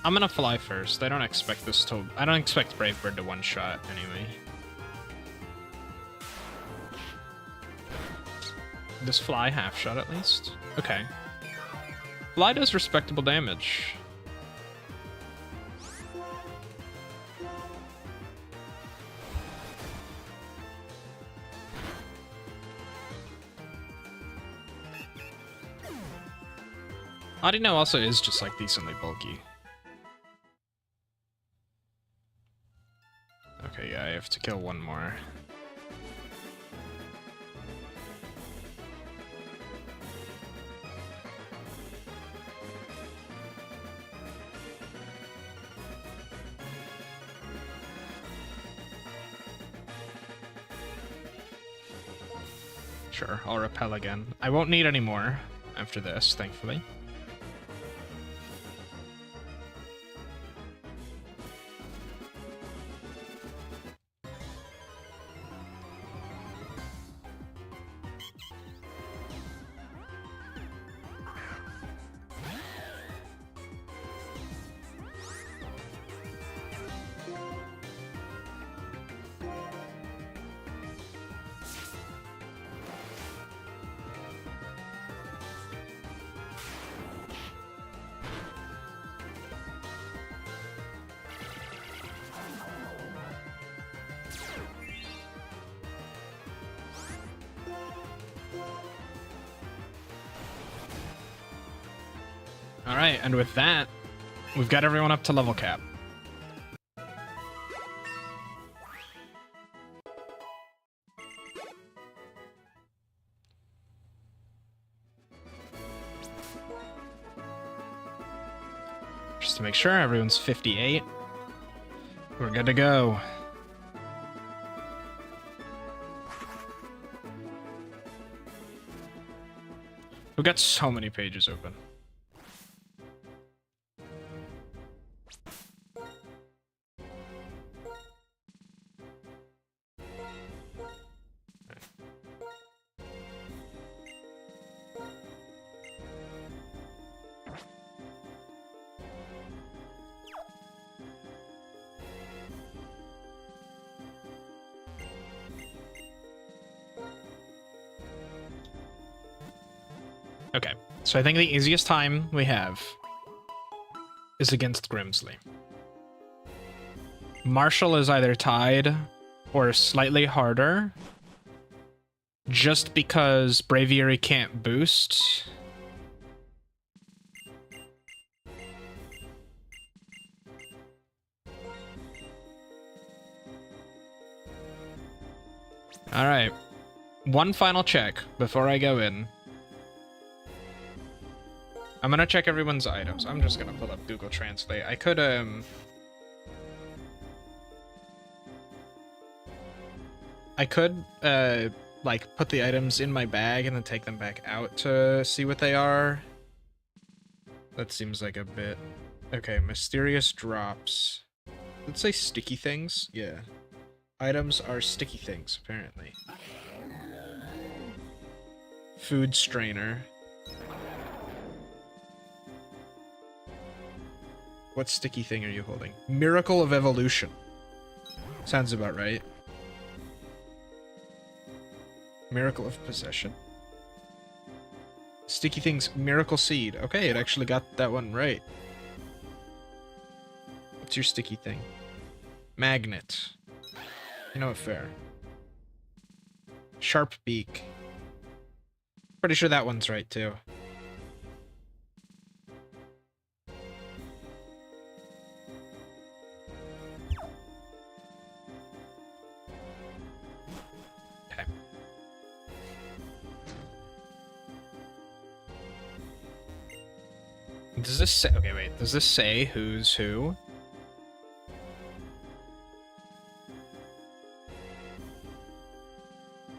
Speaker 1: I'm gonna fly first. I don't expect this to... I don't expect Brave Bird to one-shot anyway. Does Fly half-shot at least? Okay. Fly does respectable damage. Audino also is just like decently bulky. Okay, yeah, I have to kill one more. Sure, I'll repel again. I won't need any more after this, thankfully. Alright, and with that, we've got everyone up to level cap. Just to make sure everyone's 58. We're good to go. We've got so many pages open. Okay, so I think the easiest time we have is against Grimsley. Marshall is either tied or slightly harder, just because Braviary can't boost. Alright, one final check before I go in. I'm gonna check everyone's items. I'm just gonna pull up Google Translate. I could, like, put the items in my bag and then take them back out to see what they are. That seems like a bit... Okay, mysterious drops. Let's say sticky things? Yeah. Items are sticky things, apparently. Food strainer. What sticky thing are you holding? Miracle of Evolution. Sounds about right. Miracle of Possession. Sticky things, Miracle Seed. Okay, it actually got that one right. What's your sticky thing? Magnet. You know what, fair. Sharp Beak. Pretty sure that one's right, too. Does this say... Okay, wait. Does this say who's who?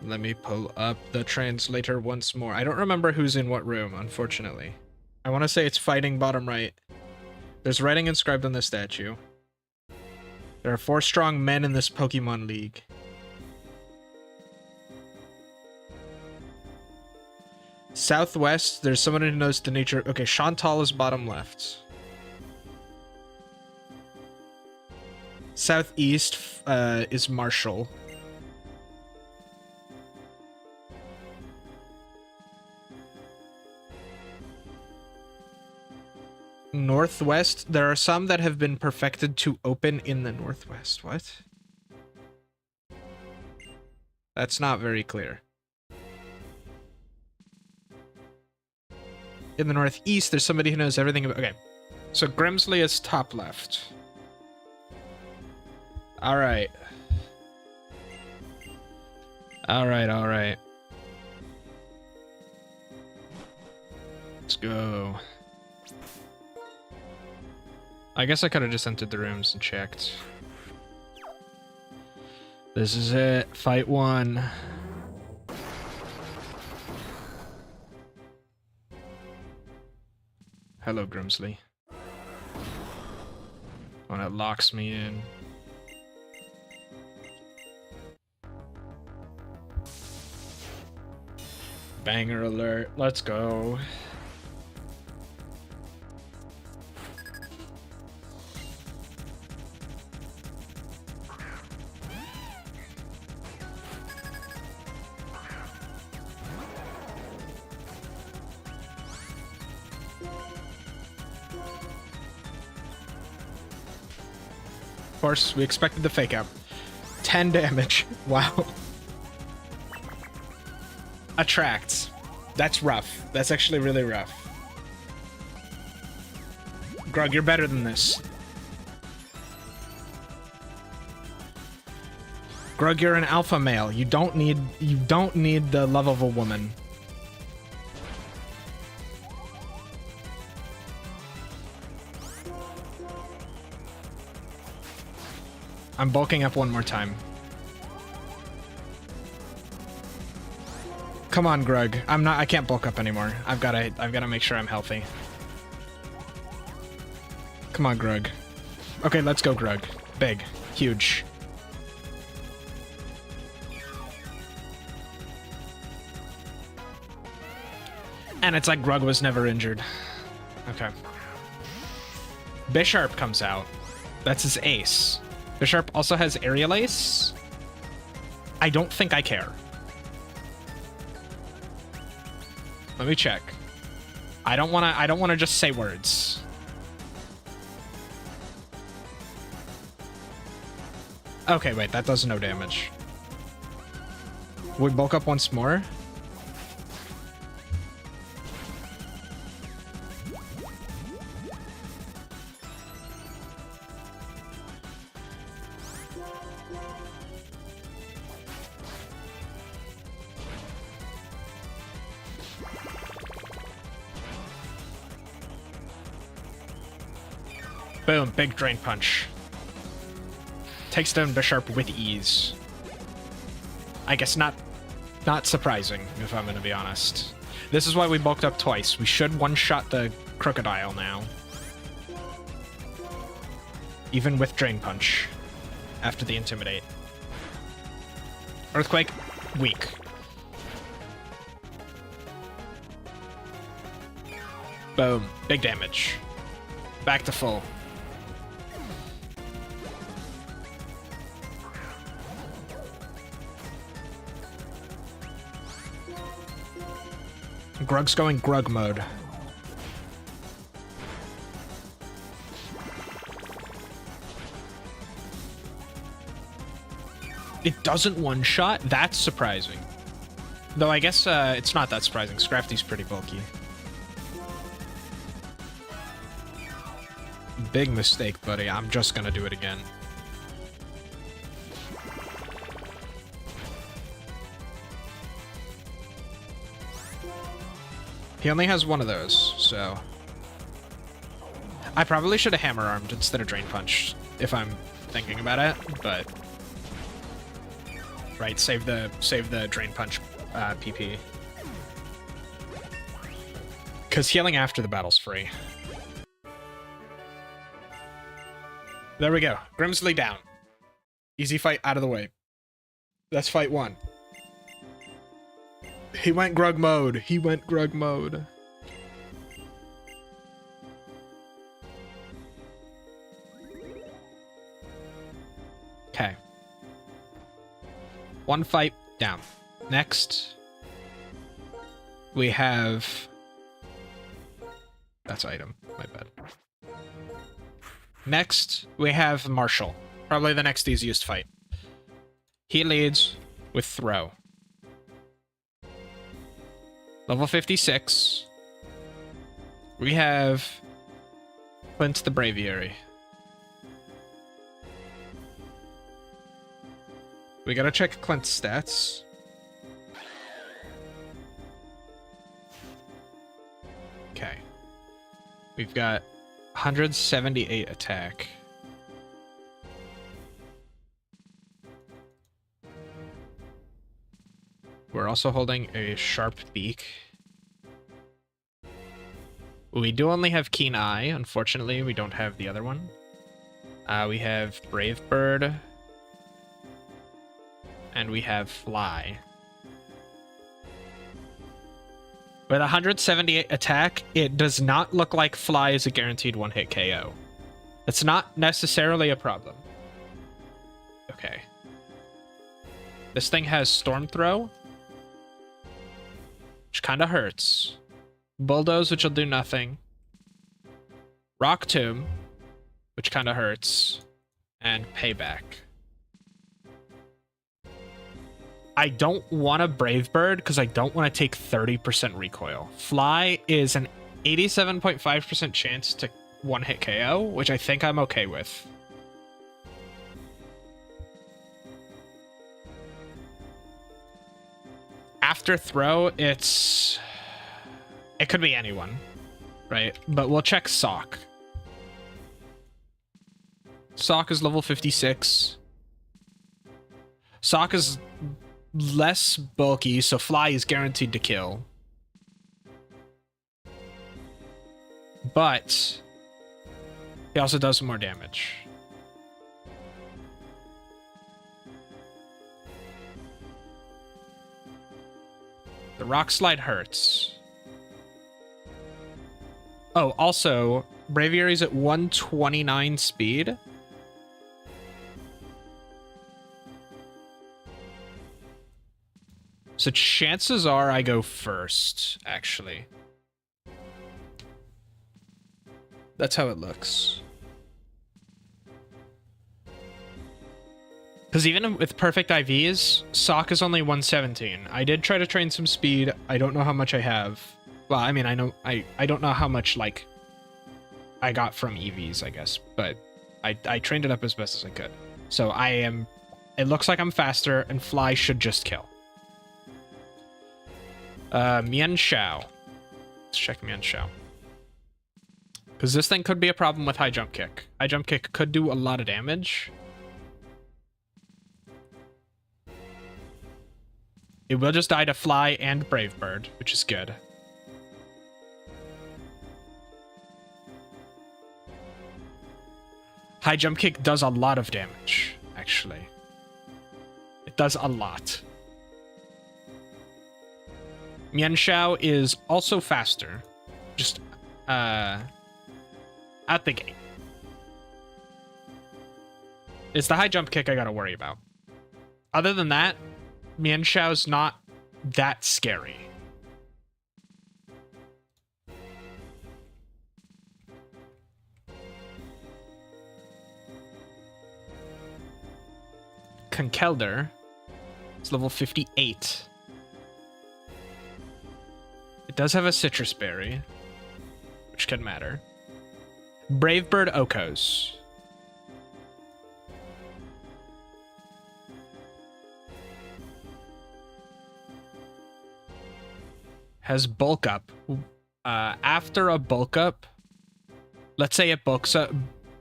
Speaker 1: Let me pull up the translator once more. I don't remember who's in what room, unfortunately. I want to say it's fighting bottom right. There's writing inscribed on the statue. There are 4 strong men in this Pokemon League. Southwest, there's someone who knows the nature... Okay, Chantal is bottom left. Southeast is Marshall. Northwest, there are some that have been perfected to open in the Northwest. What? That's not very clear. In the Northeast, there's somebody who knows everything about... Okay. So Grimsley is top left. Alright. Alright. Let's go. I guess I could have just entered the rooms and checked. This is it. Fight 1. Hello, Grimsley. When it locks me in. Banger alert. Let's go. Of course, we expected the fake out. 10 damage. Wow. Attracts. That's rough. That's actually really rough. Grug, you're better than this. Grug, you're an alpha male. You don't need the love of a woman. I'm bulking up one more time. Come on, Grug. I can't bulk up anymore. I've gotta make sure I'm healthy. Come on, Grug. Okay, let's go, Grug. Big. Huge. And it's like Grug was never injured. Okay. Bisharp comes out. That's his ace. Bisharp also has Aerial Ace. I don't think I care. Let me check. I don't wanna just say words. Okay, wait, that does no damage. We bulk up once more. Boom, big Drain Punch. Takes down Bisharp with ease. I guess not surprising, if I'm gonna be honest. This is why we bulked up twice. We should one-shot the Crocodile now. Even with Drain Punch. After the Intimidate. Earthquake, weak. Boom, big damage. Back to full. Grug's going Grug mode. It doesn't one-shot? That's surprising. Though I guess it's not that surprising. Scrafty's pretty bulky. Big mistake, buddy. I'm just gonna do it again. He only has one of those, so... I probably should have hammer armed instead of drain punched if I'm thinking about it, but right, save the drain punch PP. Because healing after the battle's free. There we go. Grimsley down. Easy fight out of the way. That's fight 1. He went Grug mode. He went Grug mode. Okay. 1 fight down. Next, we have... That's item. My bad. Next, we have Marshall. Probably the next easiest fight. He leads with Throw. Level 56. We have Clint the Braviary. We gotta check Clint's stats. Okay. We've got 178 attack. We're also holding a sharp beak. We do only have Keen Eye. Unfortunately, we don't have the other one. We have Brave Bird. And we have Fly. With 178 attack, it does not look like Fly is a guaranteed one-hit KO. That's not necessarily a problem. Okay. This thing has Storm Throw, which kind of hurts. Bulldoze, which will do nothing. Rock Tomb, which kind of hurts. And Payback. I don't want a Brave Bird because I don't want to take 30% recoil. Fly is an 87.5% chance to one-hit KO, which I think I'm okay with. After Throw, it could be anyone, right? But we'll check Sock. Sock is level 56. Sock is less bulky, so Fly is guaranteed to kill. But he also does some more damage. The Rock Slide hurts. Oh, also, Braviary's at 129 speed. So chances are I go first, actually. That's how it looks. Because even with perfect IVs, Sock is only 117. I did try to train some speed. I don't know how much I have. Well, I mean, I don't know how much, like, I got from EVs, I guess. But I trained it up as best as I could. So it looks like I'm faster, and Fly should just kill. Mian Shao. Let's check Mian Shao. Because this thing could be a problem with High Jump Kick. High Jump Kick could do a lot of damage. It will just die to Fly and Brave Bird, which is good. High Jump Kick does a lot of damage, actually. It does a lot. Mian Shao is also faster. Just, at the gate. It's the High Jump Kick I gotta worry about. Other than that, Mian Shao's not that scary. Conkelder is level 58. It does have a citrus berry, which can matter. Brave Bird Okos. Has bulk up. After a bulk up, Let's say it books up.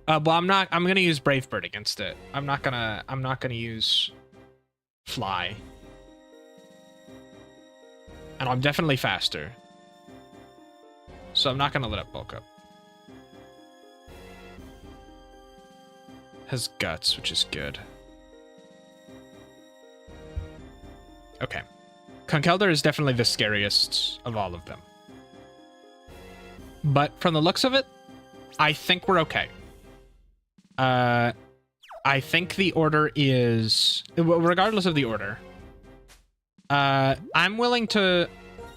Speaker 1: Well, I'm gonna use Brave Bird against it. I'm not gonna use Fly. And I'm definitely faster. So I'm not gonna let it bulk up. Has guts, which is good. Okay. Conkeldurr is definitely the scariest of all of them. But from the looks of it, I think we're okay. I think the order is... Regardless of the order, I'm willing to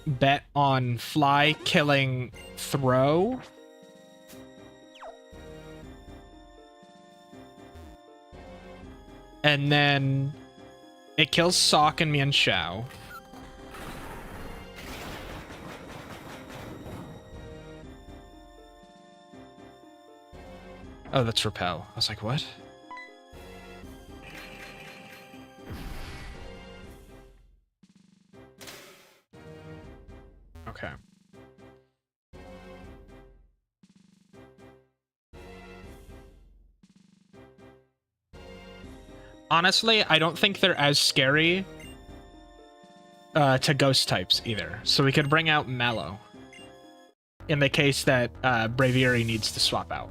Speaker 1: bet on Fly killing Throw. And then it kills Sock and Mian Xiao. Oh, that's Repel. I was like, what? Okay. Honestly, I don't think they're as scary to ghost types either. So we could bring out Mallow in the case that Braviary needs to swap out.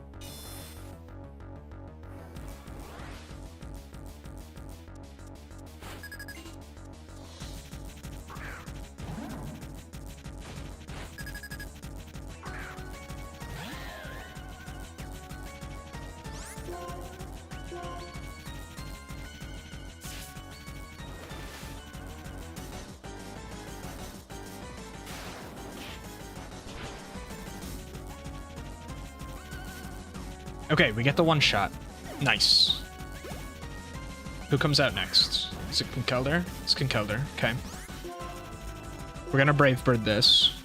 Speaker 1: Okay, we get the one shot. Nice. Who comes out next? Is it Conkeldurr? It's Conkeldurr. Okay. We're gonna Brave Bird this.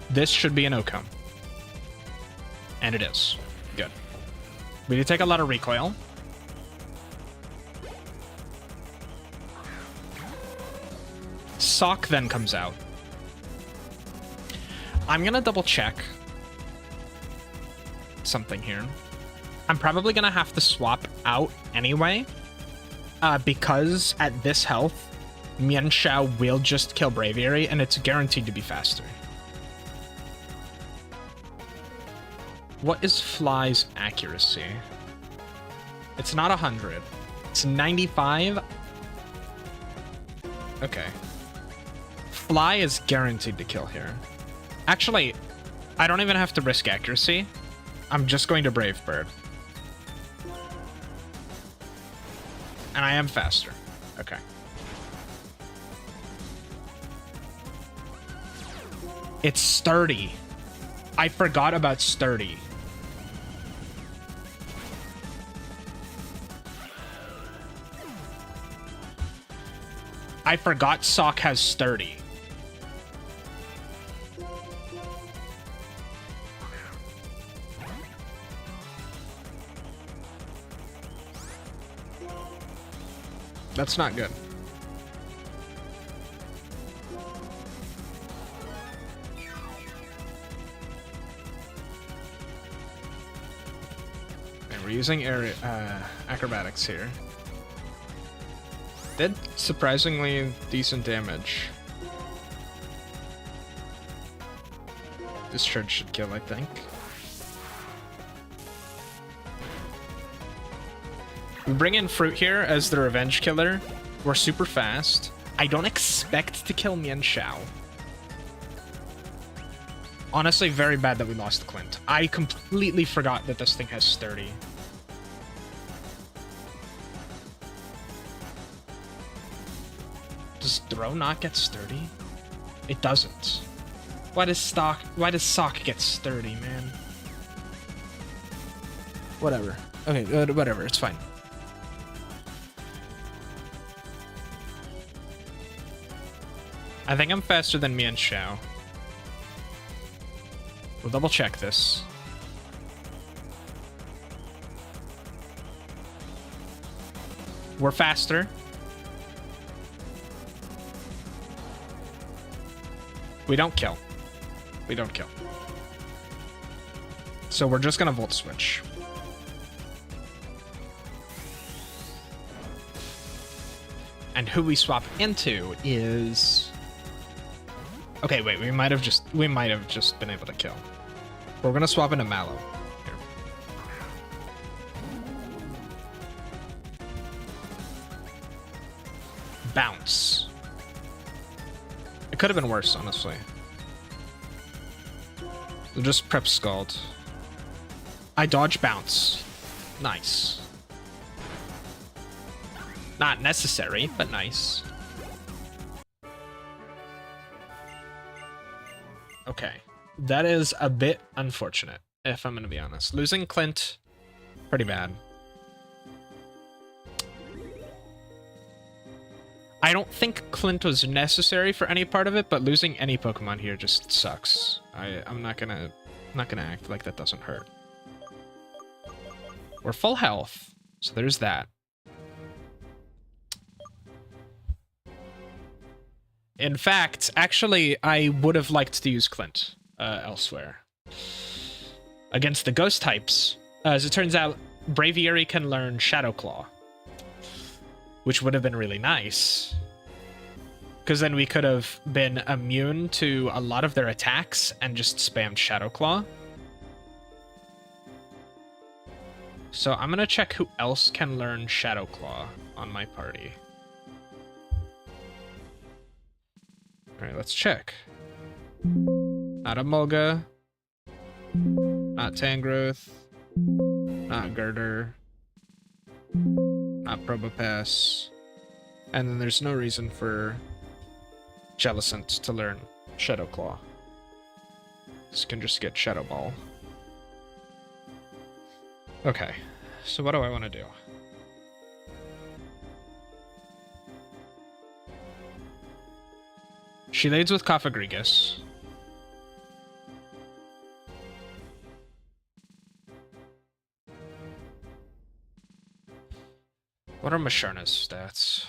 Speaker 1: This should be an Ocone. And it is. Good. We do take a lot of recoil. Sock then comes out. I'm gonna double check something here. I'm probably gonna have to swap out anyway, because at this health, Mian Xiao will just kill Braviary, and it's guaranteed to be faster. What is Fly's accuracy? It's not 100. It's 95. Okay. Fly is guaranteed to kill here. Actually, I don't even have to risk accuracy. I'm just going to Brave Bird. And I am faster. Okay. It's sturdy. I forgot about sturdy. I forgot Sock has sturdy. That's not good. And we're using acrobatics here. Did surprisingly decent damage. This charge should kill, I think. We bring in Fruit here as the revenge killer. We're super fast. I don't expect to kill Mian Xiao. Honestly, very bad that we lost Clint. I completely forgot that this thing has sturdy. Does Throw not get sturdy? It doesn't. Why does Sock get sturdy, man? Whatever. Okay, whatever, it's fine. I think I'm faster than Mian Xiao. We'll double check this. We're faster. We don't kill. We don't kill. So we're just gonna Volt Switch. And who we swap into is... Okay, wait, we might have just been able to kill. We're gonna swap into Mallow. Here. Bounce. It could have been worse, honestly. So just prep Scald. I dodge bounce. Nice. Not necessary, but nice. Okay. That is a bit unfortunate, if I'm gonna be honest. Losing Clint, pretty bad. I don't think Clint was necessary for any part of it, but losing any Pokemon here just sucks. I'm not gonna act like that doesn't hurt. We're full health, so there's that. In fact, actually, I would have liked to use Clint elsewhere. Against the ghost types, as it turns out, Braviary can learn Shadow Claw, which would have been really nice. Because then we could have been immune to a lot of their attacks and just spammed Shadow Claw. So I'm going to check who else can learn Shadow Claw on my party. Alright, let's check. Not Emolga. Not Tangrowth. Not Girder. Not Probopass. And then there's no reason for Jellicent to learn Shadow Claw. This can just get Shadow Ball. Okay, so what do I want to do? She leads with Cofagrigus. What are Masharna's stats?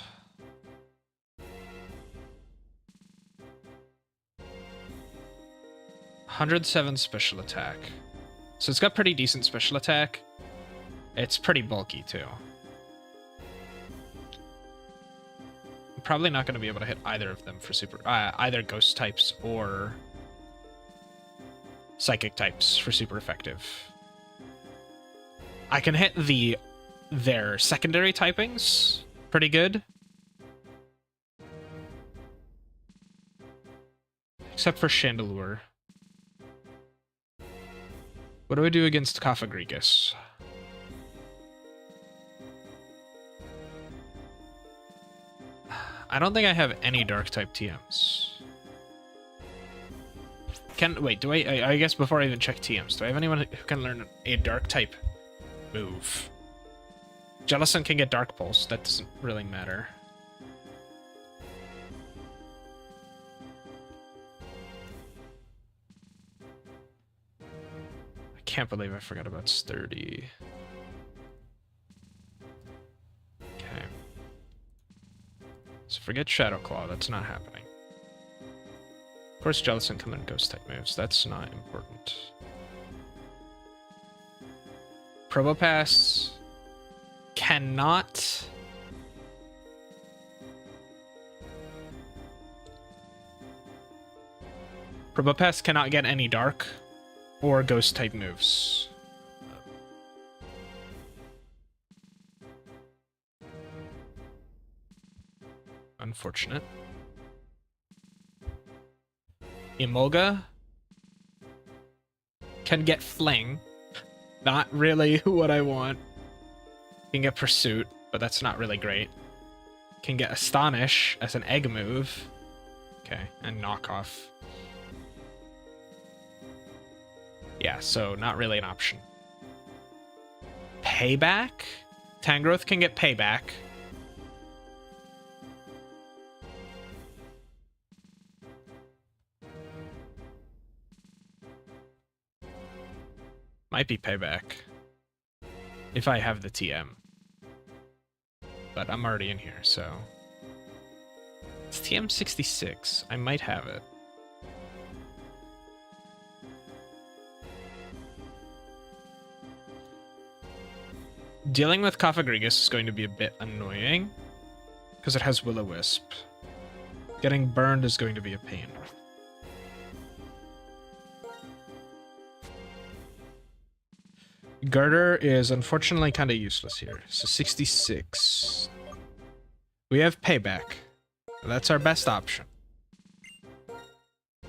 Speaker 1: (107) special attack. So it's got pretty decent special attack. It's pretty bulky too. I'm probably not going to be able to hit either of them for either ghost types or psychic types for super effective. I can hit their secondary typings pretty good. Except for Chandelure. What do I do against Cofagrigus? I don't think I have any dark type TMs. Wait, do I guess before I even check TMs, do I have anyone who can learn a dark type move? Jellicent can get Dark Pulse, that doesn't really matter. I can't believe I forgot about Sturdy. Okay. So forget Shadow Claw, that's not happening. Of course Jellicent can learn Ghost type moves, that's not important. Probopass cannot... Probopass cannot get any Dark or Ghost type moves. Unfortunate. Emolga can get Fling. Not really what I want. Can get Pursuit, but that's not really great. Can get Astonish as an egg move. Okay, and Knockoff. Yeah, so not really an option. Payback? Tangrowth can get Payback. Might be Payback. If I have the TM. But I'm already in here, so... It's TM 66. I might have it. Dealing with Cofagrigus is going to be a bit annoying because it has Will-O-Wisp. Getting burned is going to be a pain. Garter is unfortunately kind of useless here. So 66. We have Payback. That's our best option.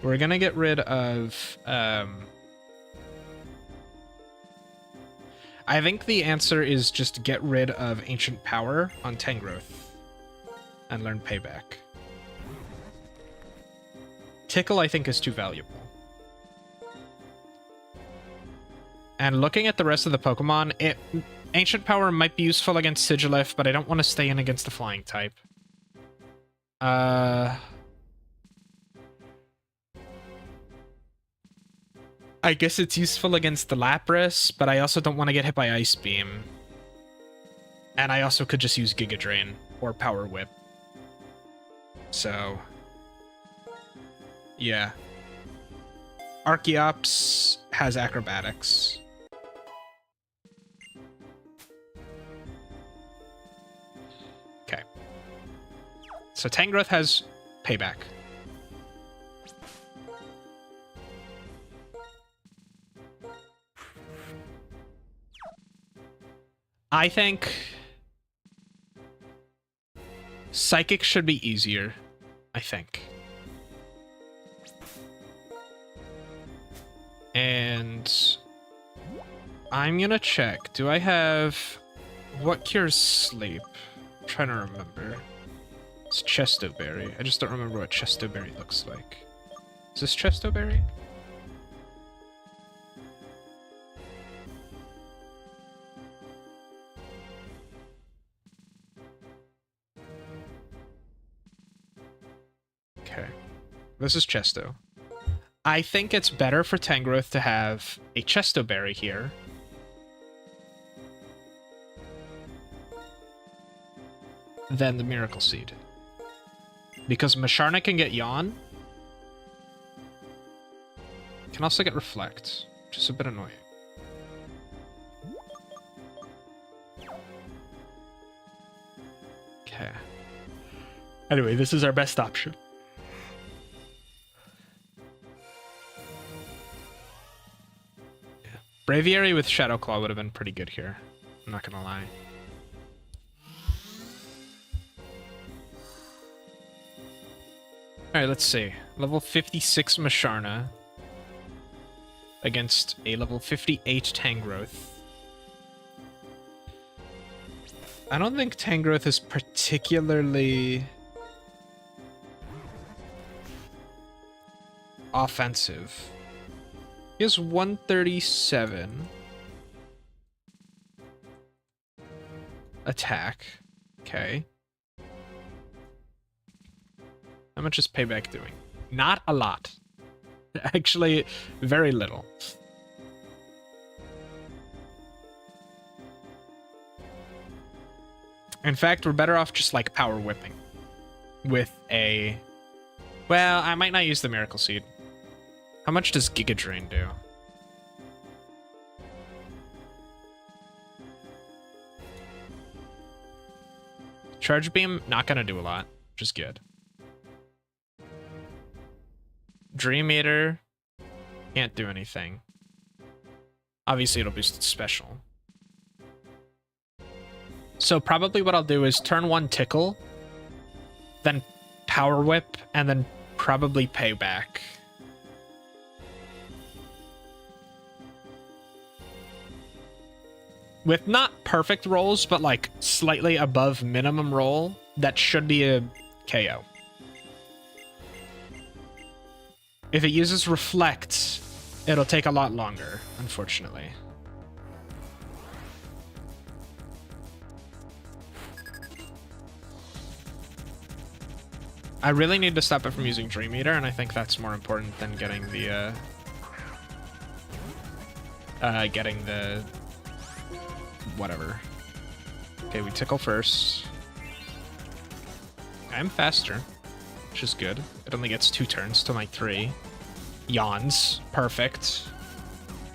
Speaker 1: We're gonna get rid of... I think the answer is just get rid of Ancient Power on Tangrowth and learn Payback. Tickle, I think, is too valuable. And looking at the rest of the Pokemon, Ancient Power might be useful against Sigilyph, but I don't want to stay in against the Flying type. I guess it's useful against the Lapras, but I also don't want to get hit by Ice Beam. And I also could just use Giga Drain or Power Whip. So, yeah. Archeops has Acrobatics. Okay. So Tangrowth has Payback. I think Psychic should be easier, I think. And I'm gonna check. Do I have... What cures sleep? I'm trying to remember. It's Chestoberry. I just don't remember what Chestoberry looks like. Is this Chestoberry? Okay. This is Chesto. I think it's better for Tangrowth to have a Chestoberry here. Than the Miracle Seed. Because Masharna can get Yawn. Can also get Reflect, which is a bit annoying. Okay. Anyway, this is our best option. Braviary with Shadow Claw would have been pretty good here. I'm not gonna lie. Alright, let's see. Level 56 Masharna against a level 58 Tangrowth. I don't think Tangrowth is particularly offensive. He has 137 attack. Okay. How much is Payback doing? Not a lot. Actually, very little. In fact, we're better off just like Power Whipping with a... Well, I might not use the Miracle Seed. How much does Giga Drain do? Charge Beam, not gonna do a lot, which is good. Dream Eater, can't do anything. Obviously, it'll boost its special. So probably what I'll do is turn 1 Tickle, then Power Whip, and then probably Payback. With not perfect rolls, but like slightly above minimum roll, that should be a KO. If it uses Reflect, it'll take a lot longer, unfortunately. I really need to stop it from using Dream Eater, and I think that's more important than getting the, whatever. Okay, we Tickle first. I'm faster, which is good. It only gets 2 turns to my 3. Yawns. Perfect.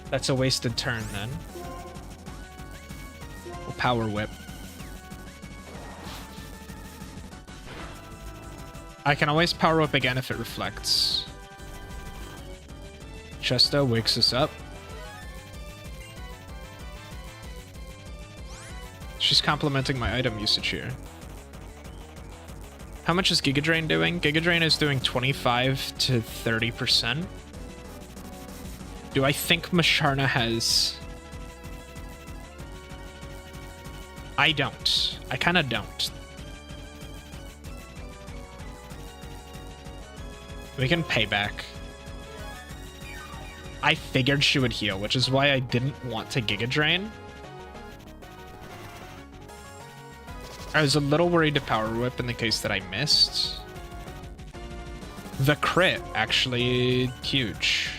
Speaker 1: That's a wasted turn, then. We'll Power Whip. I can always Power Whip again if it reflects. Chesta wakes us up. She's complimenting my item usage here. How much is Giga Drain doing? Giga Drain is doing 25 to 30%. Do I think Masharna has... I don't. I kind of don't. We can pay back. I figured she would heal, which is why I didn't want to Giga Drain. I was a little worried to Power Whip in the case that I missed. The crit, actually, huge.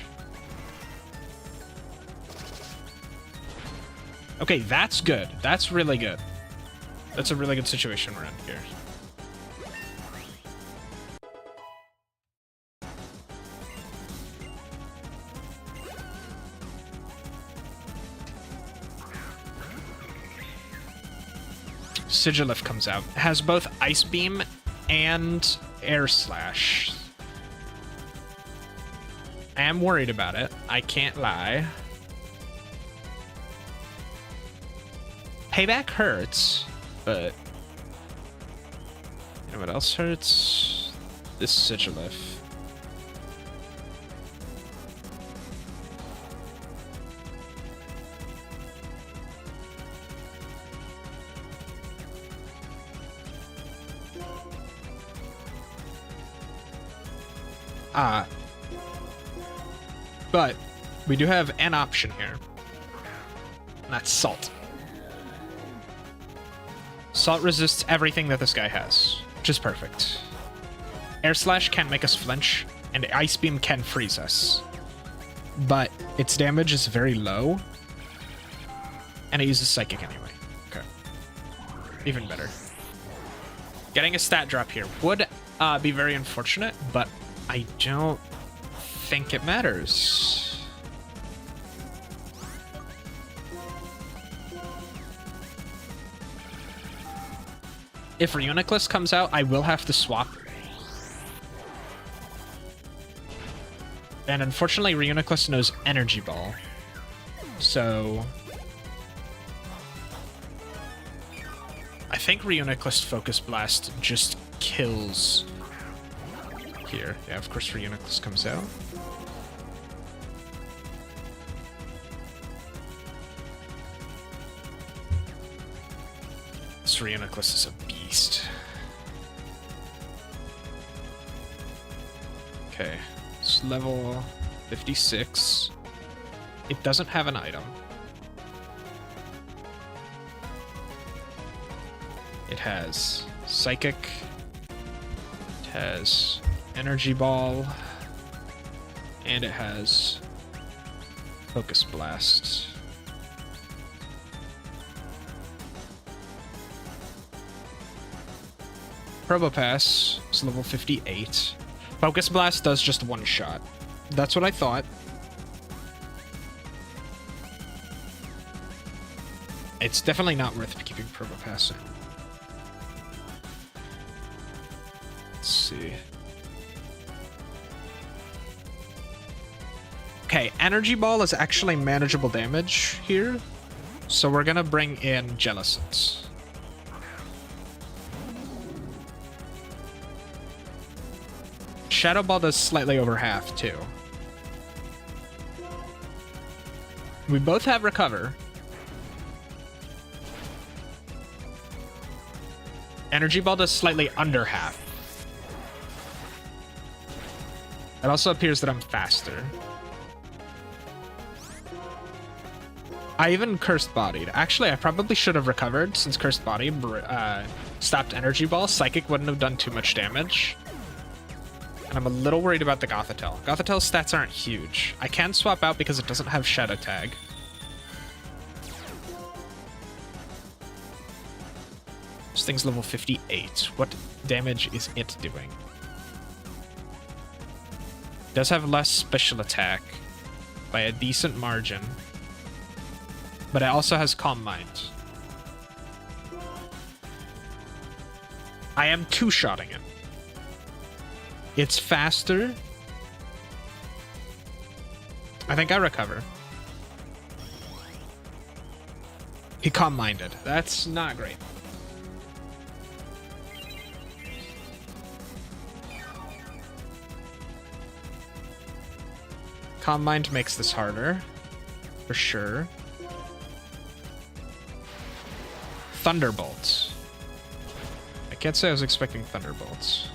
Speaker 1: Okay, that's good. That's really good. That's a really good situation we're in here. Sigilif comes out. It has both Ice Beam and Air Slash. I am worried about it. I can't lie. Payback hurts, but... You know what else hurts? This Sigilif. But we do have an option here. And that's Salt. Salt resists everything that this guy has, which is perfect. Air Slash can make us flinch, and Ice Beam can freeze us. But its damage is very low, and it uses Psychic anyway. Okay. Even better. Getting a stat drop here would be very unfortunate, but I don't think it matters. If Reuniclus comes out, I will have to swap. And unfortunately, Reuniclus knows Energy Ball. So... I think Reuniclus Focus Blast just kills... Here. Yeah, of course Reuniclus comes out. This Reuniclus is a beast. Okay, it's level 56. It doesn't have an item. It has Psychic. It has Energy Ball. And it has Focus Blast. Probopass is level 58. Focus Blast does just one shot. That's what I thought. It's definitely not worth keeping Probopass in. Let's see. Okay, Energy Ball is actually manageable damage here. So we're gonna bring in Jellicent. Shadow Ball does slightly over half, too. We both have Recover. Energy Ball does slightly under half. It also appears that I'm faster. I even Cursed Bodied. Actually, I probably should have recovered since Cursed Body stopped Energy Ball. Psychic wouldn't have done too much damage. And I'm a little worried about the Gothitelle. Gothitelle's stats aren't huge. I can swap out because it doesn't have Shadow Tag. This thing's level 58. What damage is it doing? It does have less special attack by a decent margin. But it also has Calm Mind. I am two-shotting him. It's faster. I think I recover. He calm-minded. That's not great. Calm Mind makes this harder, for sure. Thunderbolts. I can't say I was expecting Thunderbolts.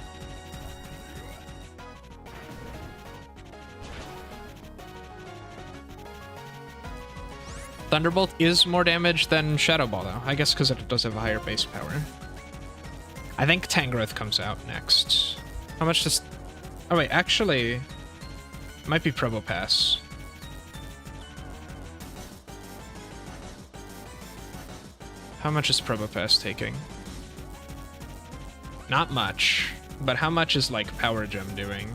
Speaker 1: Thunderbolt is more damage than Shadow Ball, though. I guess because it does have a higher base power. I think Tangrowth comes out next. How much does... Oh, wait, actually... Might be Probopass. How much is Probopass taking? Not much. But how much is, like, Power Gem doing?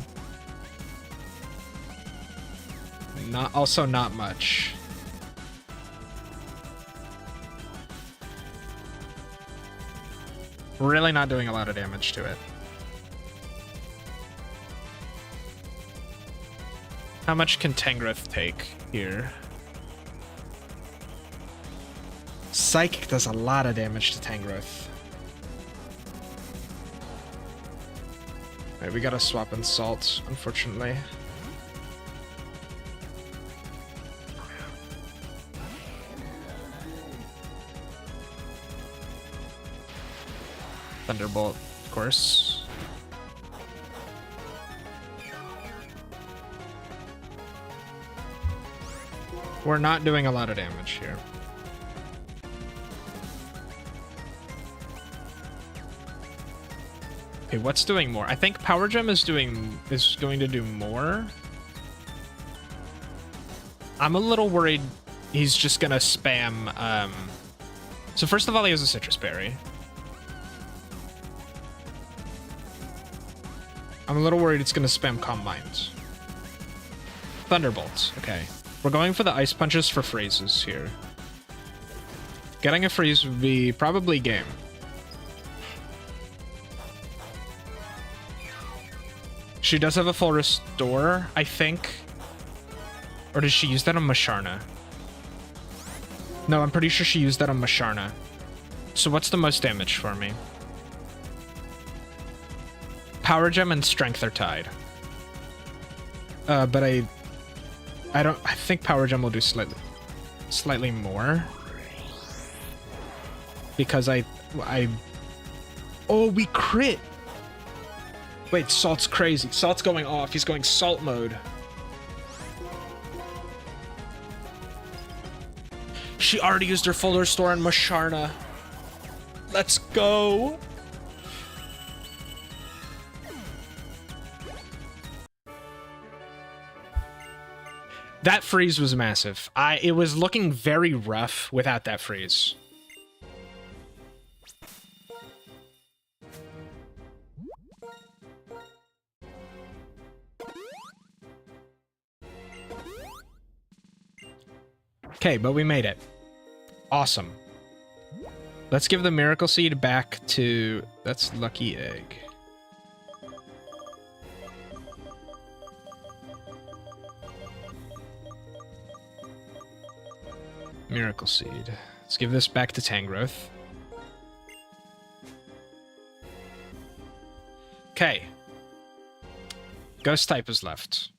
Speaker 1: Also not much. Really not doing a lot of damage to it. How much can Tangrowth take here? Psychic does a lot of damage to Tangrowth. Alright, we gotta swap in Salt, unfortunately. Thunderbolt, of course. We're not doing a lot of damage here. Okay, what's doing more? I think Power Gem is going to do more. I'm a little worried he's just gonna spam. So first of all, he has a Citrus Berry. I'm a little worried it's gonna spam Calm Mind. Thunderbolts. Okay. We're going for the Ice Punches for freezes here. Getting a freeze would be probably game. She does have a full restore, I think. Or did she use that on Masharna? No, I'm pretty sure she used that on Masharna. So what's the most damage for me? Power Gem and Strength are tied. But I think Power Gem will do slightly more. Because oh, we crit! Wait, Salt's crazy. Salt's going off. He's going Salt mode. She already used her full restore on Masharna. Let's go! That freeze was massive. It was looking very rough without that freeze. Okay, but we made it. Awesome. Let's give the Miracle Seed back to... That's Lucky Egg. Miracle Seed. Let's give this back to Tangrowth. Okay. Ghost type is left.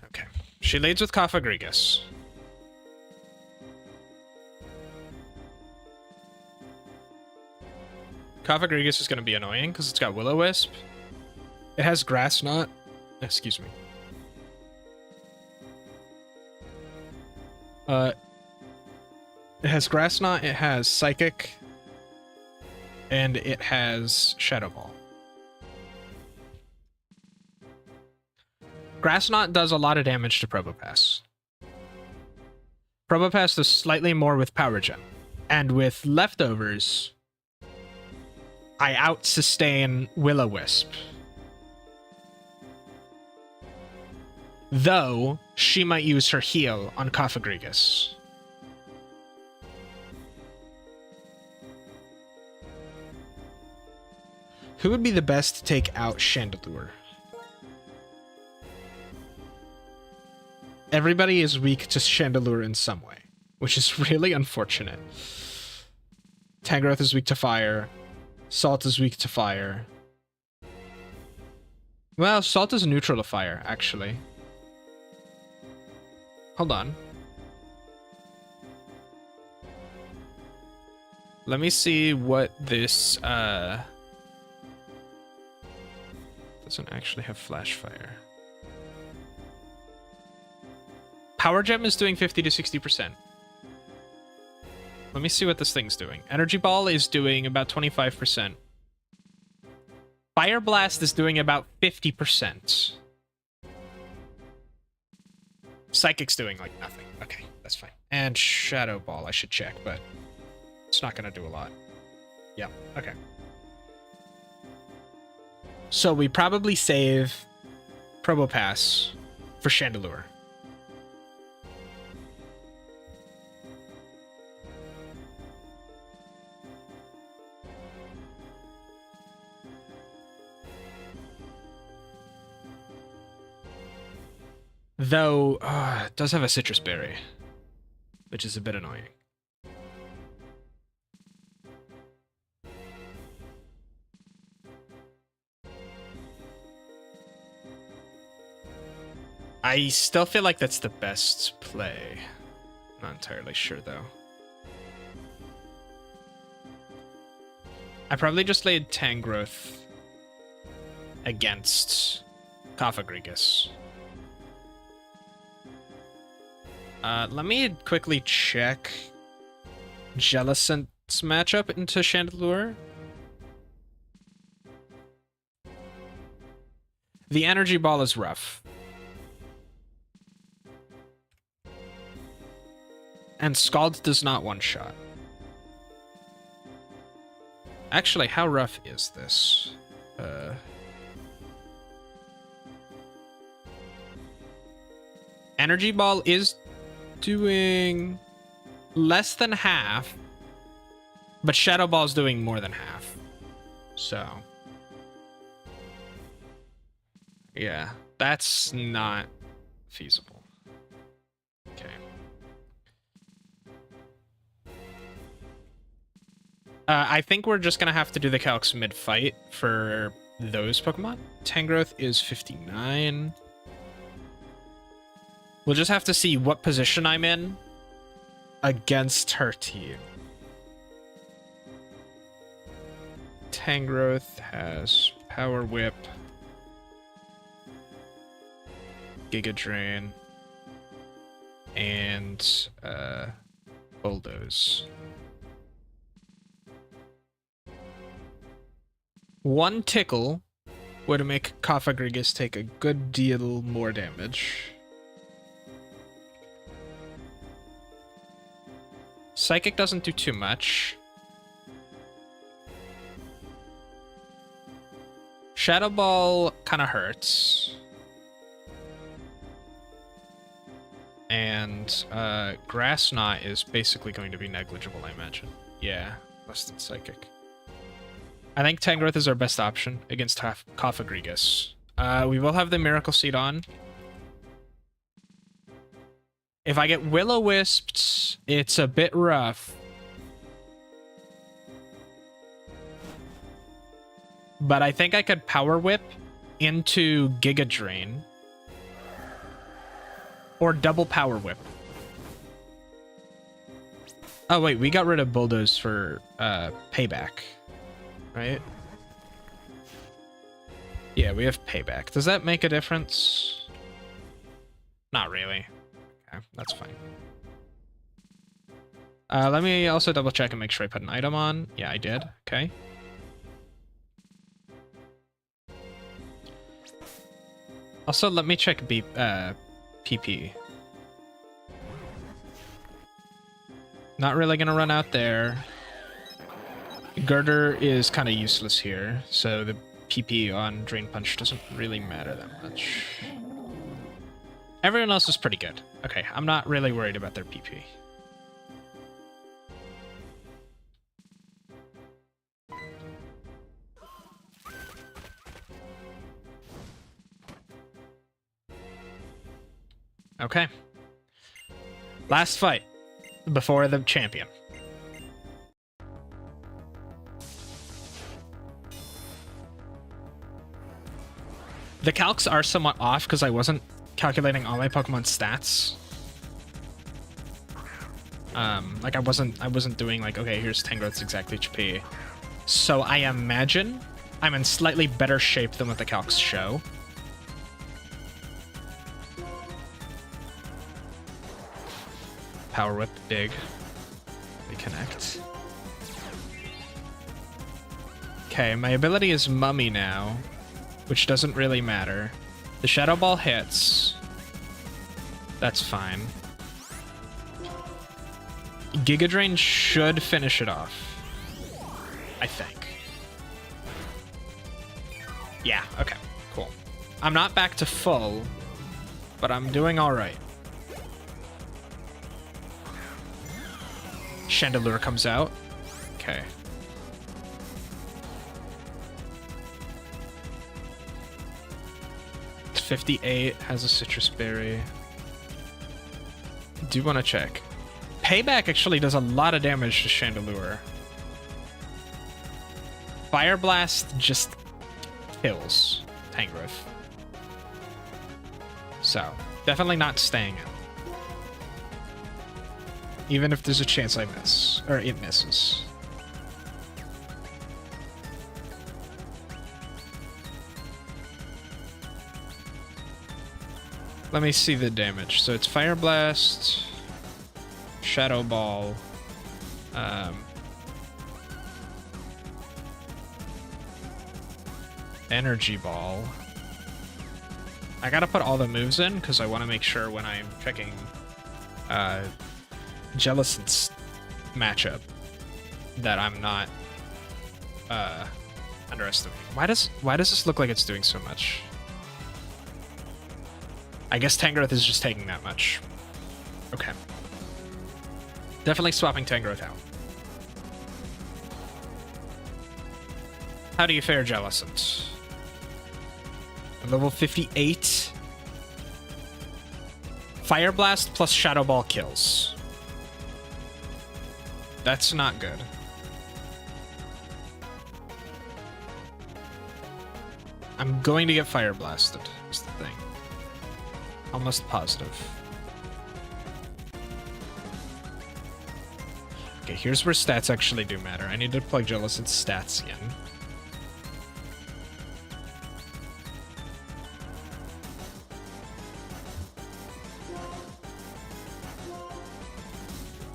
Speaker 1: Okay. She leads with Cofagrigus. Cofagrigus is going to be annoying because it's got Will-O-Wisp. It has Grass Knot. Excuse me. It has Grass Knot, it has Psychic, and it has Shadow Ball. Grass Knot does a lot of damage to Probopass. Probopass does slightly more with Power Gem. And with Leftovers, I out-sustain Will-O-Wisp. Though, she might use her heal on Cofagrigus. Who would be the best to take out Chandelure? Everybody is weak to Chandelure in some way, which is really unfortunate. Tangrowth is weak to fire. Salt is weak to fire. Well, Salt is neutral to fire, actually. Hold on. Let me see what this, doesn't actually have Flash Fire. Power Gem is doing 50 to 60%. Let me see what this thing's doing. Energy Ball is doing about 25%. Fire Blast is doing about 50%. Psychic's doing like nothing. Okay, that's fine. And Shadow Ball, I should check, but it's not gonna do a lot. Yeah, okay. So we probably save Probopass for Chandelure. Though, it does have a Citrus Berry, which is a bit annoying. I still feel like that's the best play. Not entirely sure, though. I probably just laid Tangrowth against Cofagrigus. Let me quickly check Jellicent's matchup into Chandelure. The Energy Ball is rough. And Scald does not one-shot. Actually, how rough is this? Energy Ball is doing less than half, but Shadow Ball is doing more than half. So, yeah, that's not feasible. Okay. I think we're just gonna have to do the calcs mid-fight for those Pokemon. Tangrowth is 59. We'll just have to see what position I'm in against her team. Tangrowth has Power Whip, Giga Drain, and Bulldoze. One Tickle would make Cofagrigus take a good deal more damage. Psychic doesn't do too much. Shadow Ball kind of hurts. And Grass Knot is basically going to be negligible, I imagine. Yeah, less than Psychic. I think Tangrowth is our best option against Cofagrigus. We will have the Miracle Seed on. If I get Will-O-Wisped, it's a bit rough. But I think I could Power Whip into Giga Drain. Or double Power Whip. Oh wait, we got rid of Bulldoze for Payback. Right? Yeah, we have Payback. Does that make a difference? Not really. Okay, that's fine. Let me also double check and make sure I put an item on. Yeah, I did. Okay. Also, let me check PP. Not really gonna run out there. Girder is kind of useless here, so the PP on Drain Punch doesn't really matter that much. Everyone else is pretty good. Okay, I'm not really worried about their PP. Okay. Last fight before the champion. The calcs are somewhat off because I wasn't calculating all my Pokemon stats. Like I wasn't doing like, okay, here's Tangrowth's exact HP. So I imagine I'm in slightly better shape than what the calcs show. Power Whip, dig. They connect. Okay, my ability is Mummy now, which doesn't really matter. The Shadow Ball hits. That's fine. Giga Drain should finish it off. I think. Yeah, okay, cool. I'm not back to full, but I'm doing alright. Chandelure comes out. Okay. It's 58, has a Citrus Berry. Do want to check. Payback actually does a lot of damage to Chandelure. Fire Blast just kills Tangrowth. So, definitely not staying in. Even if there's a chance I miss. Or it misses. Let me see the damage. So it's Fire Blast, Shadow Ball, Energy Ball. I gotta put all the moves in because I want to make sure when I'm checking Jellicent's matchup that I'm not underestimating. Why does this look like it's doing so much? I guess Tangrowth is just taking that much. Okay. Definitely swapping Tangrowth out. How do you fare, Jellicent? Level 58. Fire Blast plus Shadow Ball kills. That's not good. I'm going to get Fire Blasted, is the thing. Almost positive. Okay, here's where stats actually do matter. I need to plug Jellicent's stats in.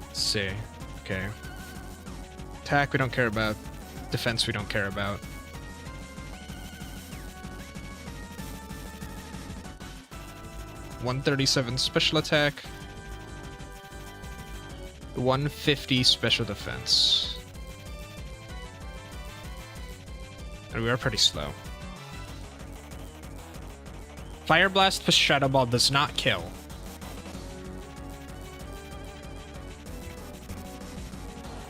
Speaker 1: Let's see. Okay. Attack we don't care about. Defense we don't care about. $137 special attack. 150 special defense. And we are pretty slow. Fire Blast plus Shadow Ball does not kill.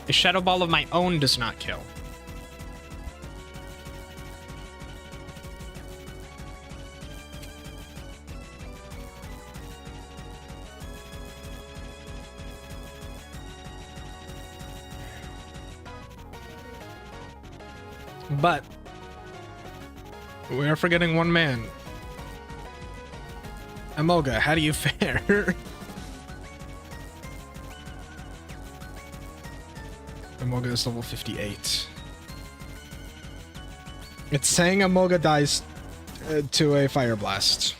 Speaker 1: A Shadow Ball of my own does not kill. But we are forgetting one man. Emolga, how do you fare? Emolga is level 58. It's saying Emolga dies to a Fire Blast.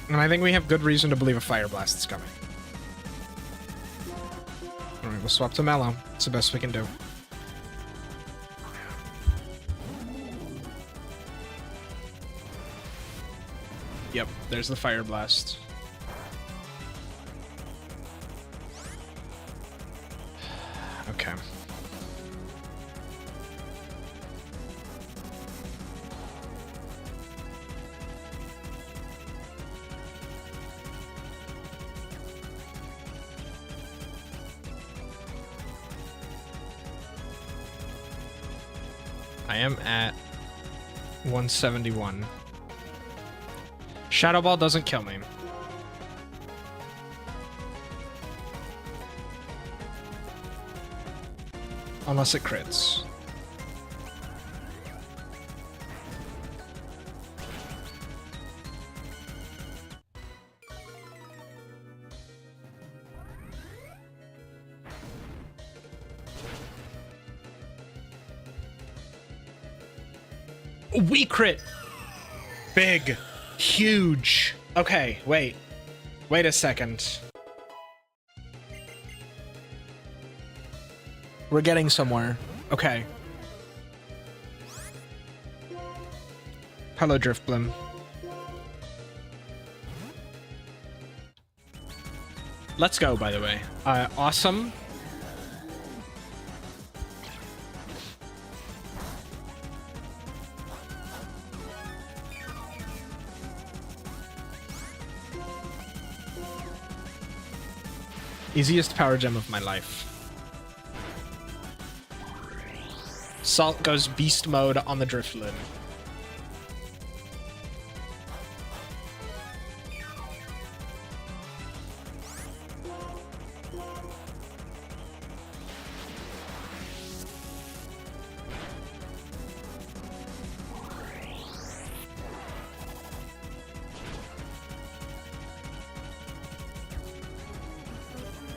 Speaker 1: And I think we have good reason to believe a Fire Blast is coming. Alright, we'll swap to Mellow. It's the best we can do. Yep, there's the Fire Blast. Okay. I am at 171. Shadow Ball doesn't kill me. Unless it crits. We crit! Big. Huge. Okay, wait. Wait a second. We're getting somewhere. Okay. Hello, Driftblim. Let's go, by the way. Awesome. Easiest power gem of my life. Salt goes beast mode on the Drifloon.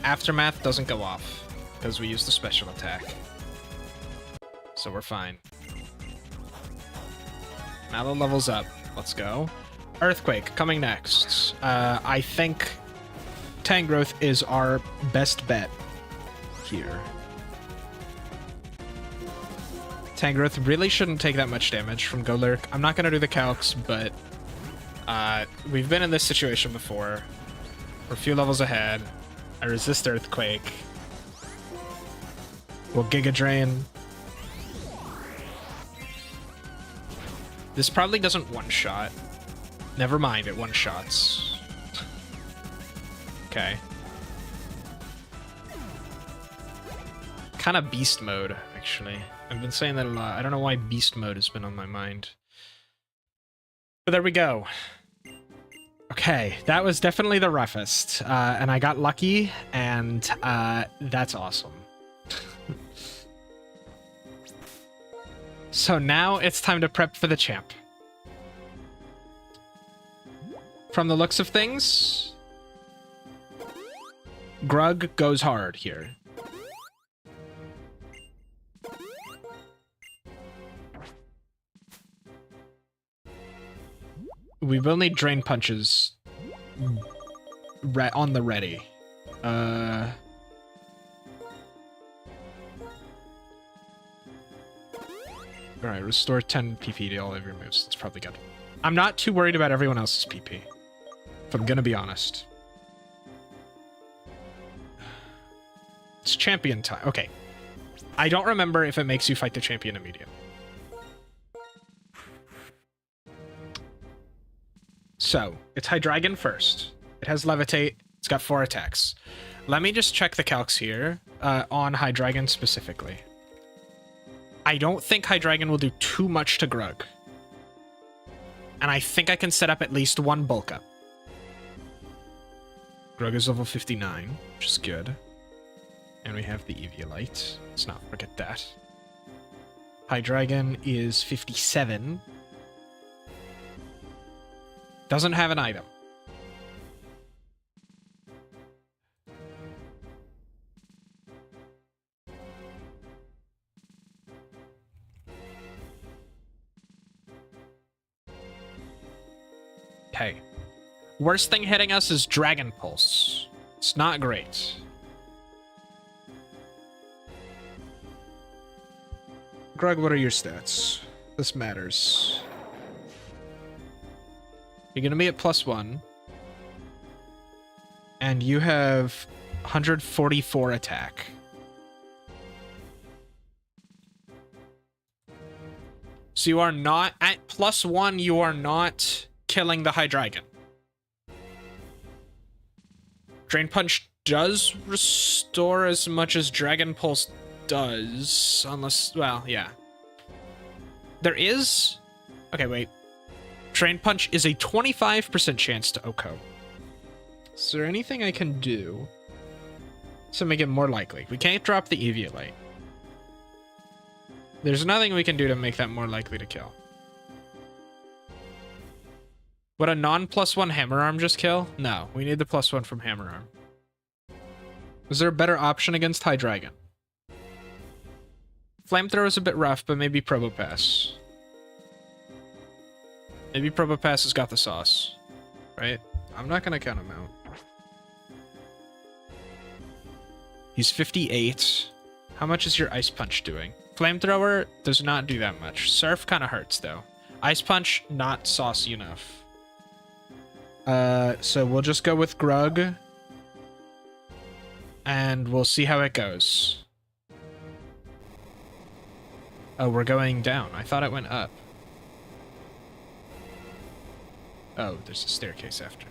Speaker 1: Aftermath doesn't go off because we use the special attack. So we're fine. Mallow levels up. Let's go. Earthquake coming next. I think Tangrowth is our best bet here. Tangrowth really shouldn't take that much damage from Golurk. I'm not going to do the calcs, but we've been in this situation before. We're a few levels ahead. I resist Earthquake. We'll Giga Drain. This probably doesn't one-shot. Never mind, it one-shots. Okay. Kind of beast mode, actually. I've been saying that a lot. I don't know why beast mode has been on my mind. But there we go. Okay, that was definitely the roughest. And I got lucky, and that's awesome. So now it's time to prep for the champ. From the looks of things, Grug goes hard here. We will need Drain Punches on the ready. Alright, restore 10 PP to all of your moves. That's probably good. I'm not too worried about everyone else's PP, if I'm gonna be honest. It's champion time. Okay. I don't remember if it makes you fight the champion immediately. So, it's Hydreigon first. It has Levitate. It's got 4 attacks. Let me just check the calcs here on Hydreigon specifically. I don't think Hydreigon will do too much to Grug. And I think I can set up at least one bulk up. Grug is level 59, which is good. And we have the Eviolite. Let's not forget that. Hydreigon is 57. Doesn't have an item. Okay. Worst thing hitting us is Dragon Pulse. It's not great. Grug, what are your stats? This matters. You're gonna be at +1. And you have 144 attack. So you are not at +1, you are not killing the Hydreigon. Drain Punch does restore as much as Dragon Pulse does, unless, well, yeah. There is... Okay, wait. Drain Punch is a 25% chance to OHKO. Is there anything I can do to make it more likely? We can't drop the Eviolite. There's nothing we can do to make that more likely to kill. Would a non-+1 Hammer Arm just kill? No, we need the +1 from Hammer Arm. Is there a better option against High Dragon? Flamethrower is a bit rough, but maybe Probopass. Maybe Probopass has got the sauce, right? I'm not gonna count him out. He's 58. How much is your Ice Punch doing? Flamethrower does not do that much. Surf kind of hurts, though. Ice Punch, not saucy enough. So we'll just go with Grug. And we'll see how it goes. Oh, we're going down. I thought it went up. Oh, there's a staircase after.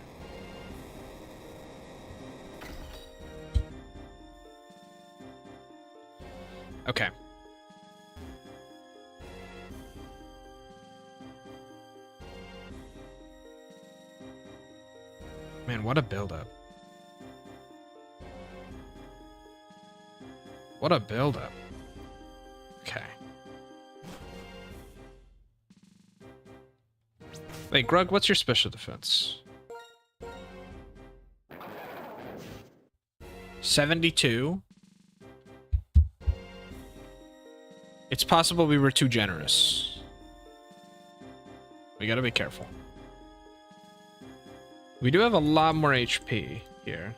Speaker 1: Okay. Man, what a build-up. What a build-up. Okay. Wait, Grug, what's your special defense? 72. It's possible we were too generous. We gotta be careful. We do have a lot more HP here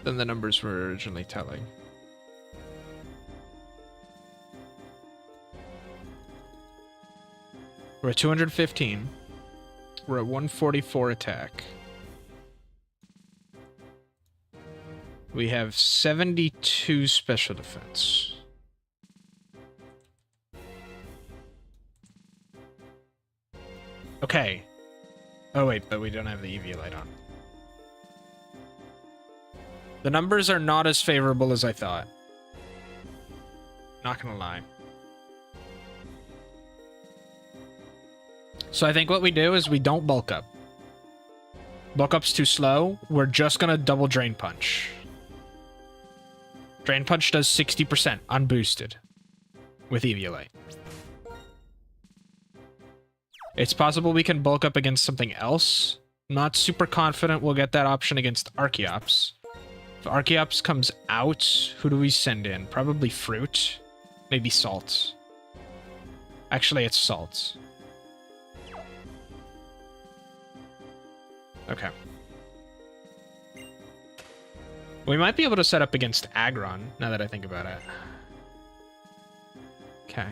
Speaker 1: than the numbers were originally telling. We're at 215. We're at 144 attack. We have 72 special defense. Okay. Oh wait, but we don't have the Eviolite on. The numbers are not as favorable as I thought. Not gonna lie. So I think what we do is we don't bulk up. Bulk up's too slow. We're just gonna double Drain Punch. Drain Punch does 60% unboosted with Eviolite. It's possible we can bulk up against something else. Not super confident we'll get that option against Archeops. If Archeops comes out, who do we send in? Probably Fruit. Maybe Salt. Actually, it's Salt. Okay. We might be able to set up against Aggron, now that I think about it. Okay.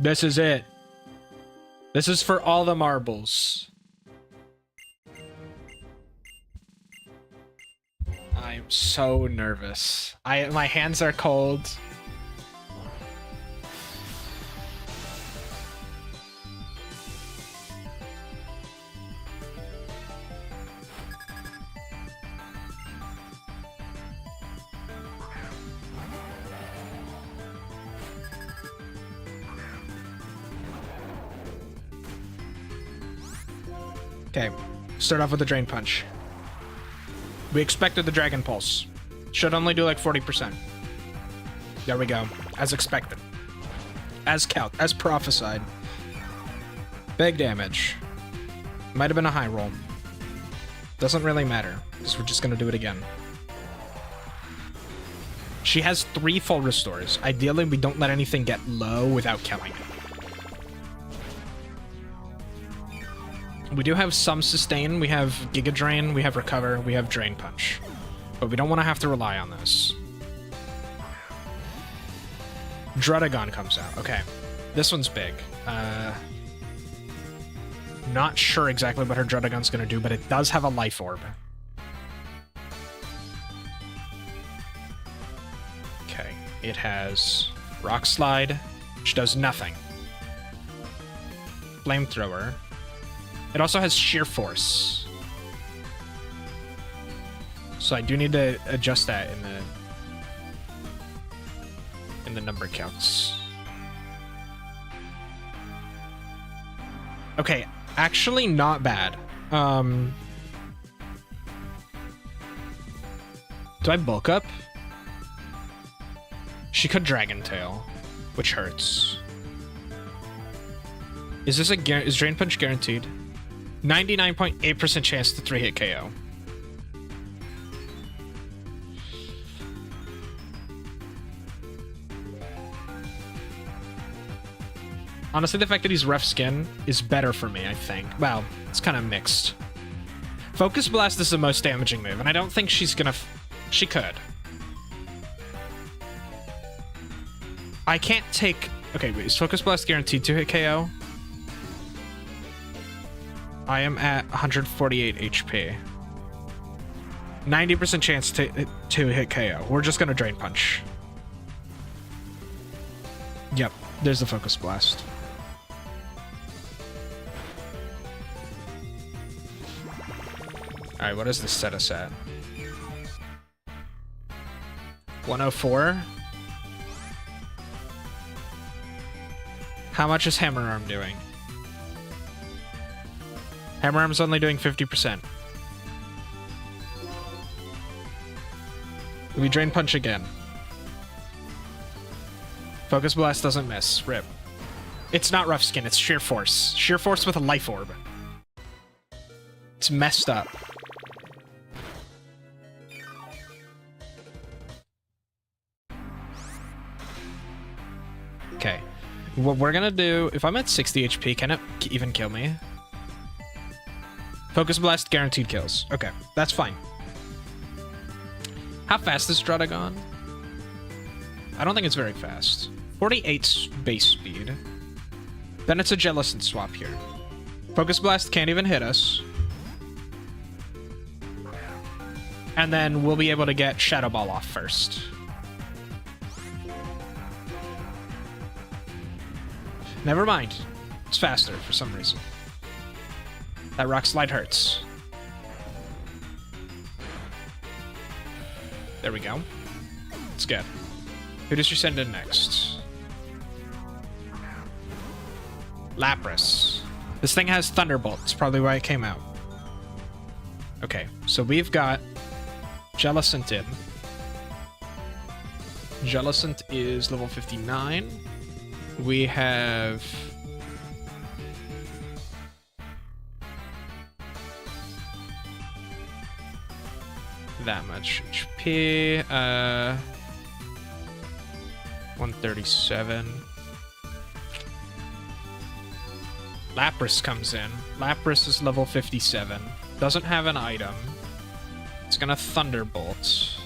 Speaker 1: This is it. This is for all the marbles. I'm so nervous. My hands are cold. Okay, start off with the Drain Punch. We expected the Dragon Pulse. Should only do like 40%. There we go. As expected. As prophesied. Big damage. Might have been a high roll. Doesn't really matter, because we're just going to do it again. She has 3 full restores. Ideally, we don't let anything get low without killing it. We do have some sustain, we have Giga Drain, we have Recover, we have Drain Punch. But we don't want to have to rely on this. Drudagon comes out. Okay. This one's big. Not sure exactly what her Drudagon's going to do, but it does have a Life Orb. Okay. It has Rock Slide, which does nothing. Flamethrower. It also has Sheer Force. So I do need to adjust that in the number counts. Okay, actually not bad. Do I bulk up? She could Dragon Tail, which hurts. Is this is Drain Punch guaranteed? 99.8% chance to 3-hit KO. Honestly, the fact that he's rough skin is better for me, I think. Well, it's kind of mixed. Focus Blast is the most damaging move, and I don't think she's gonna... She could. I can't take... Okay, wait, is Focus Blast guaranteed to hit KO? I am at 148 HP. 90% chance to hit KO. We're just gonna Drain Punch. Yep, there's the Focus Blast. Alright, what does this set us at? 104? How much is Hammer Arm doing? Hammer Arm's only doing 50%. We Drain Punch again. Focus Blast doesn't miss. Rip. It's not Rough Skin, it's Sheer Force. Sheer Force with a Life Orb. It's messed up. Okay. What we're gonna do... If I'm at 60 HP, can it even kill me? Focus Blast guaranteed kills. Okay, that's fine. How fast is Strudagon? I don't think it's very fast. 48's base speed. Then it's a Jellicent swap here. Focus Blast can't even hit us. And then we'll be able to get Shadow Ball off first. Never mind. It's faster for some reason. That Rock Slide hurts. There we go. It's good. Who does she send in next? Lapras. This thing has Thunderbolt. That's probably why it came out. Okay, so we've got Jellicent in. Jellicent is level 59. We have... that much HP. 137. Lapras comes in. Lapras is level 57. Doesn't have an item. It's gonna Thunderbolt.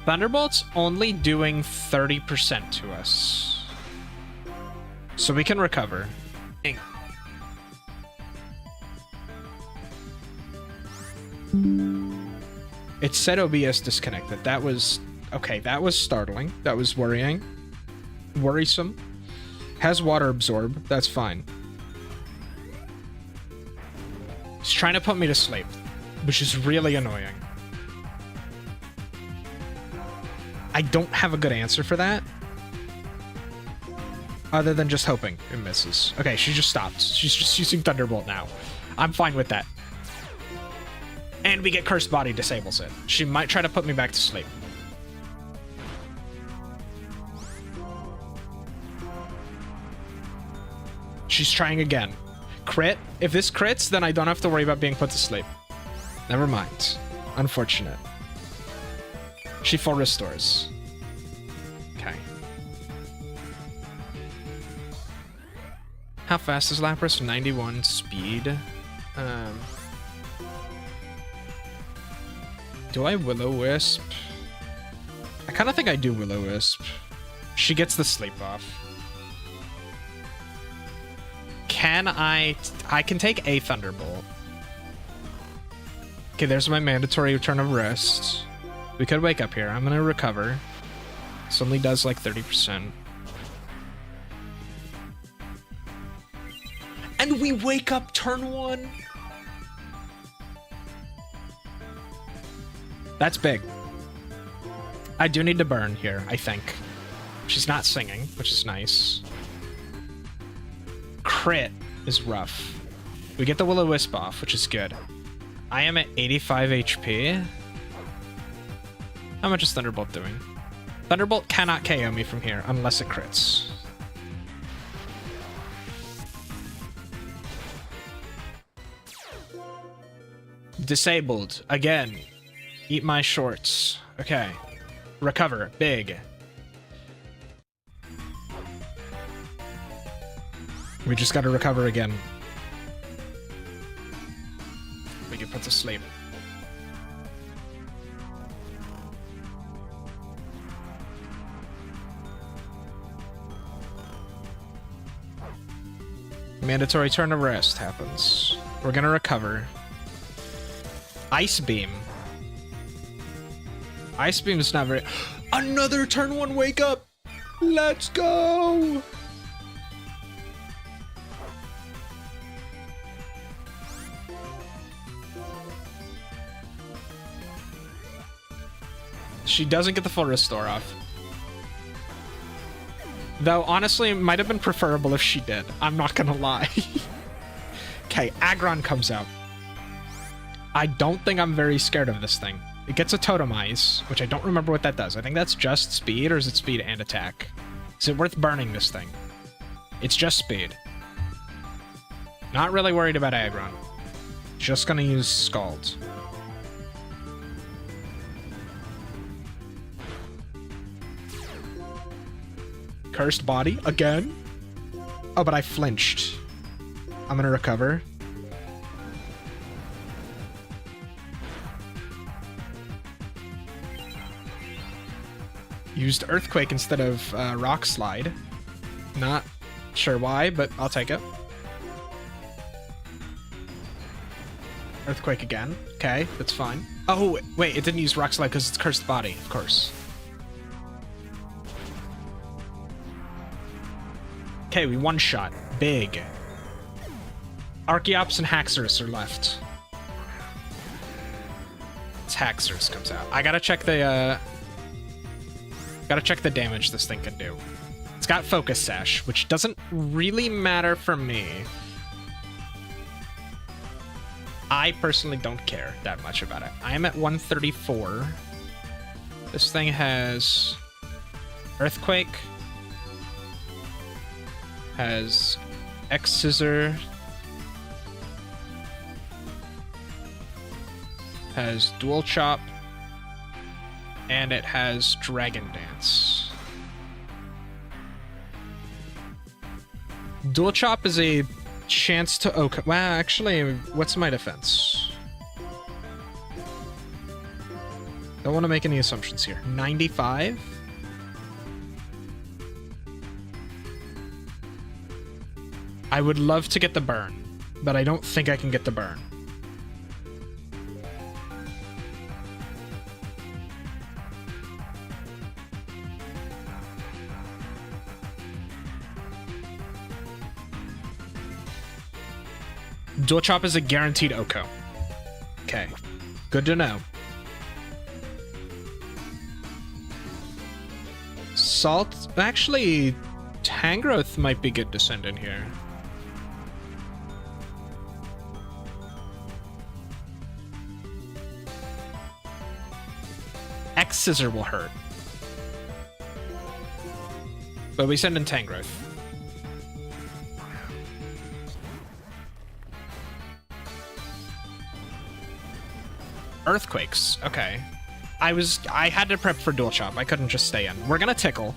Speaker 1: Thunderbolt's only doing 30% to us. So we can recover. It said OBS disconnected. That was... okay, that was startling. That was worrying. Worrisome. Has Water Absorb. That's fine. He's trying to put me to sleep, which is really annoying. I don't have a good answer for that. Other than just hoping it misses. Okay, she just stopped. She's just using Thunderbolt now. I'm fine with that. And we get Cursed Body disables it. She might try to put me back to sleep. She's trying again. Crit? If this crits, then I don't have to worry about being put to sleep. Never mind. Unfortunate. She full restores. Okay. How fast is Lapras? 91 speed. Do I Will-O-Wisp? I kind of think I do Will-O-Wisp. She gets the sleep off. Can I can take a Thunderbolt. Okay, there's my mandatory return of rest. We could wake up here. I'm gonna recover. This only does like 30%. And we wake up turn 1? That's big. I do need to burn here, I think. She's not singing, which is nice. crit is rough. We get the Will-O-Wisp off, which is good. I am at 85 HP. How much is Thunderbolt doing? Thunderbolt cannot KO me from here unless it crits. Disabled. Again. Eat my shorts. Okay. Recover. Big. We just gotta recover again. We get put to sleep. Mandatory turn of rest happens. We're gonna recover. Ice Beam. Ice Beam is not very... Another turn 1 wake up! Let's go! She doesn't get the full restore off. Though, honestly, it might have been preferable if she did. I'm not gonna lie. Okay, Aggron comes out. I don't think I'm very scared of this thing. It gets a Totemize, which I don't remember what that does. I think that's just speed, or is it speed and attack? Is it worth burning this thing? It's just speed. Not really worried about Aggron. Just gonna use Scald. Cursed Body, again? Oh, but I flinched. I'm gonna recover. Used Earthquake instead of Rock Slide. Not sure why, but I'll take it. Earthquake again. Okay, that's fine. Oh, wait, it didn't use Rock Slide because it's Cursed Body, of course. Okay, we one-shot. Big. Archeops and Haxorus are left. It's Haxorus comes out. I gotta check the, damage this thing can do. It's got Focus Sash, which doesn't really matter for me. I personally don't care that much about it. I am at 134. This thing has Earthquake, has X-Scissor, has Dual Chop, and it has Dragon Dance. Dual Chop is a chance to... Okay, well, actually, what's my defense? Don't want to make any assumptions here. 95? I would love to get the burn, but I don't think I can get the burn. Dual Chop is a guaranteed Oko. Okay, good to know. Salt, actually, Tangrowth might be good to send in here. X-Scissor will hurt. But we send in Tangrowth. Earthquakes, okay. I had to prep for Dual Chop. I couldn't just stay in. We're gonna Tickle.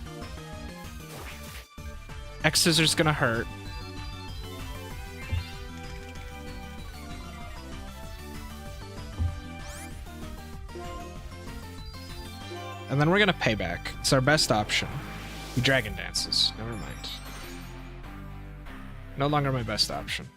Speaker 1: X-Scissor's gonna hurt. And then we're gonna Payback. It's our best option. He Dragon Dances. Never mind. No longer my best option.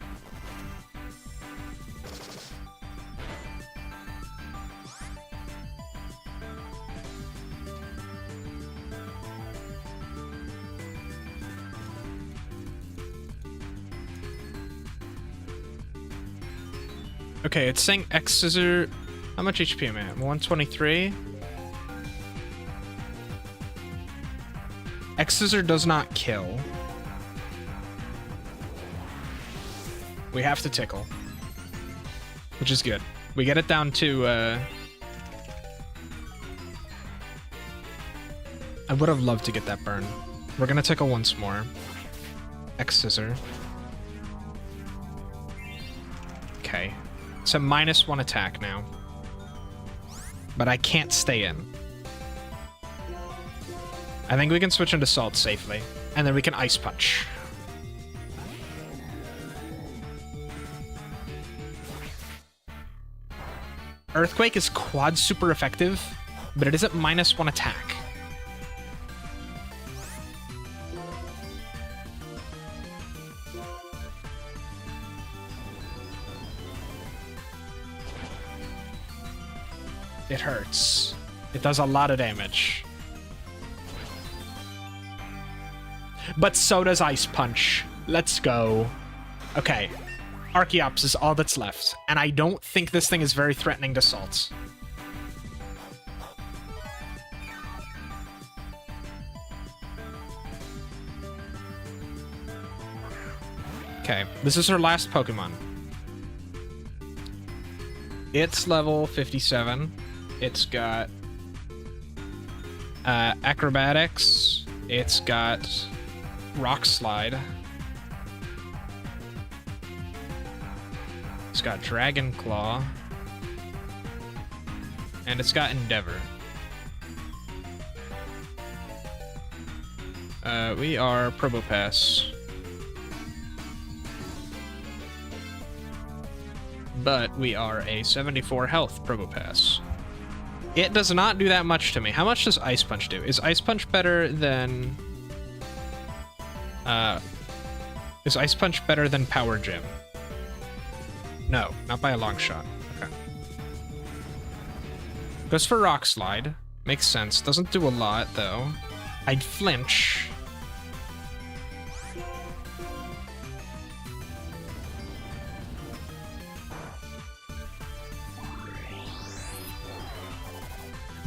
Speaker 1: Okay, it's saying X-Scissor... How much HP am I at? 123? X-Scissor does not kill. We have to tickle. Which is good. We get it down to, I would have loved to get that burn. We're gonna tickle once more. X-Scissor. Okay. It's a -1 attack now. But I can't stay in. I think we can switch into Salt safely. And then we can Ice Punch. Earthquake is quad super effective, but it is at -1 attack. It hurts. It does a lot of damage. But so does Ice Punch. Let's go. Okay. Archeops is all that's left, and I don't think this thing is very threatening to Salt. Okay, this is her last Pokemon. It's level 57. It's got Acrobatics. It's got Rock Slide. It's got Dragon Claw. And it's got Endeavor. We are Probopass. But we are a 74 health Probopass. It does not do that much to me. How much does Ice Punch do? Is Ice Punch better than... is Ice Punch better than Power Gym? No, not by a long shot. Okay. Goes for Rock Slide. Makes sense. Doesn't do a lot, though. I'd flinch.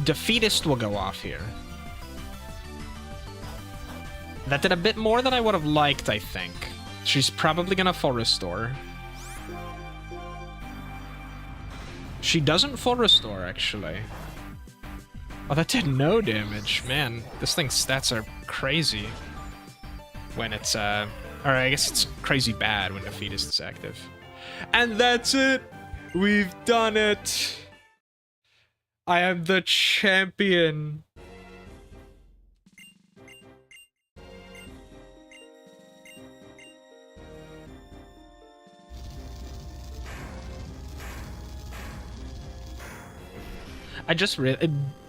Speaker 1: Defeatist will go off here. That did a bit more than I would have liked, I think. She's probably gonna Full Restore. She doesn't Full Restore, actually. Oh, that did no damage. Man, this thing's stats are crazy. When it's, or I guess it's crazy bad when Defeatist is active. And that's it! We've done it! I am the champion!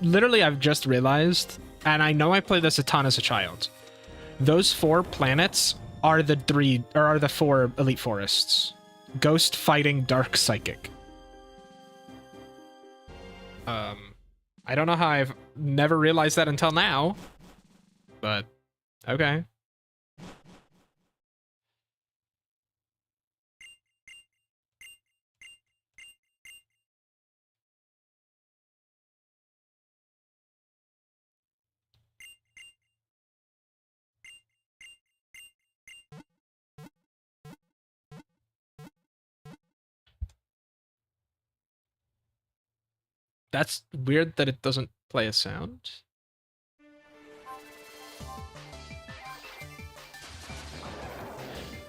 Speaker 1: Literally, I've just realized, and I know I played this a ton as a child. Those 4 planets are the 4 Elite Forests. Ghost, Fighting, Dark, Psychic. I don't know how I've never realized that until now, but okay. That's weird that it doesn't play a sound.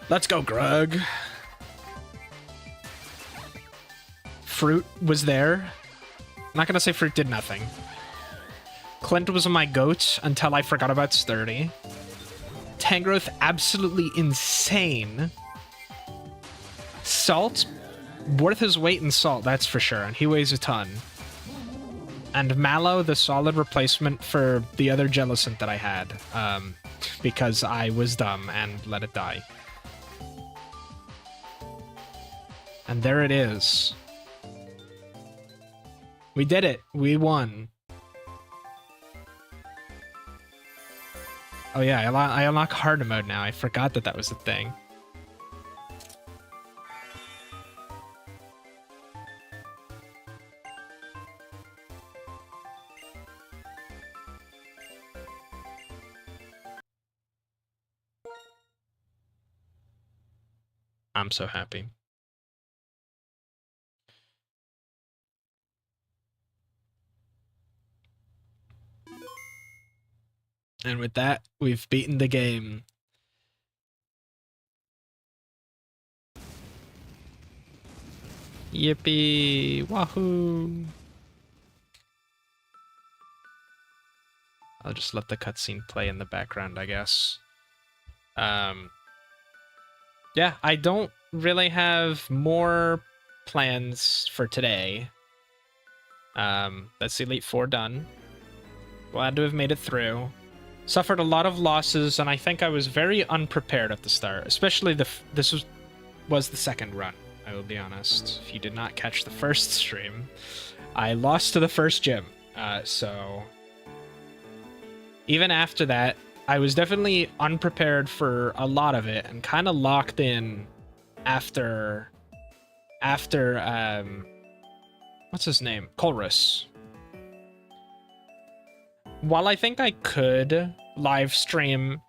Speaker 1: Let's go, Grug. Fruit was there. I'm not gonna say Fruit did nothing. Clint was my goat until I forgot about Sturdy. Tangrowth, absolutely insane. Salt, worth his weight in salt, that's for sure, and he weighs a ton. And Mallow, the solid replacement for the other Jellicent that I had, because I was dumb and let it die. And there it is. We did it. We won. Oh yeah, I unlock hard mode now. I forgot that that was a thing. I'm so happy. And with that, we've beaten the game. Yippee! Wahoo! I'll just let the cutscene play in the background, I guess. Yeah, I don't really have more plans for today. That's Elite Four done. Glad to have made it through. Suffered a lot of losses, and I think I was very unprepared at the start. Especially this was the second run. I will be honest. If you did not catch the first stream, I lost to the first gym. So even after that, I was definitely unprepared for a lot of it and kind of locked in after what's his name? Colrus. While I think I could live stream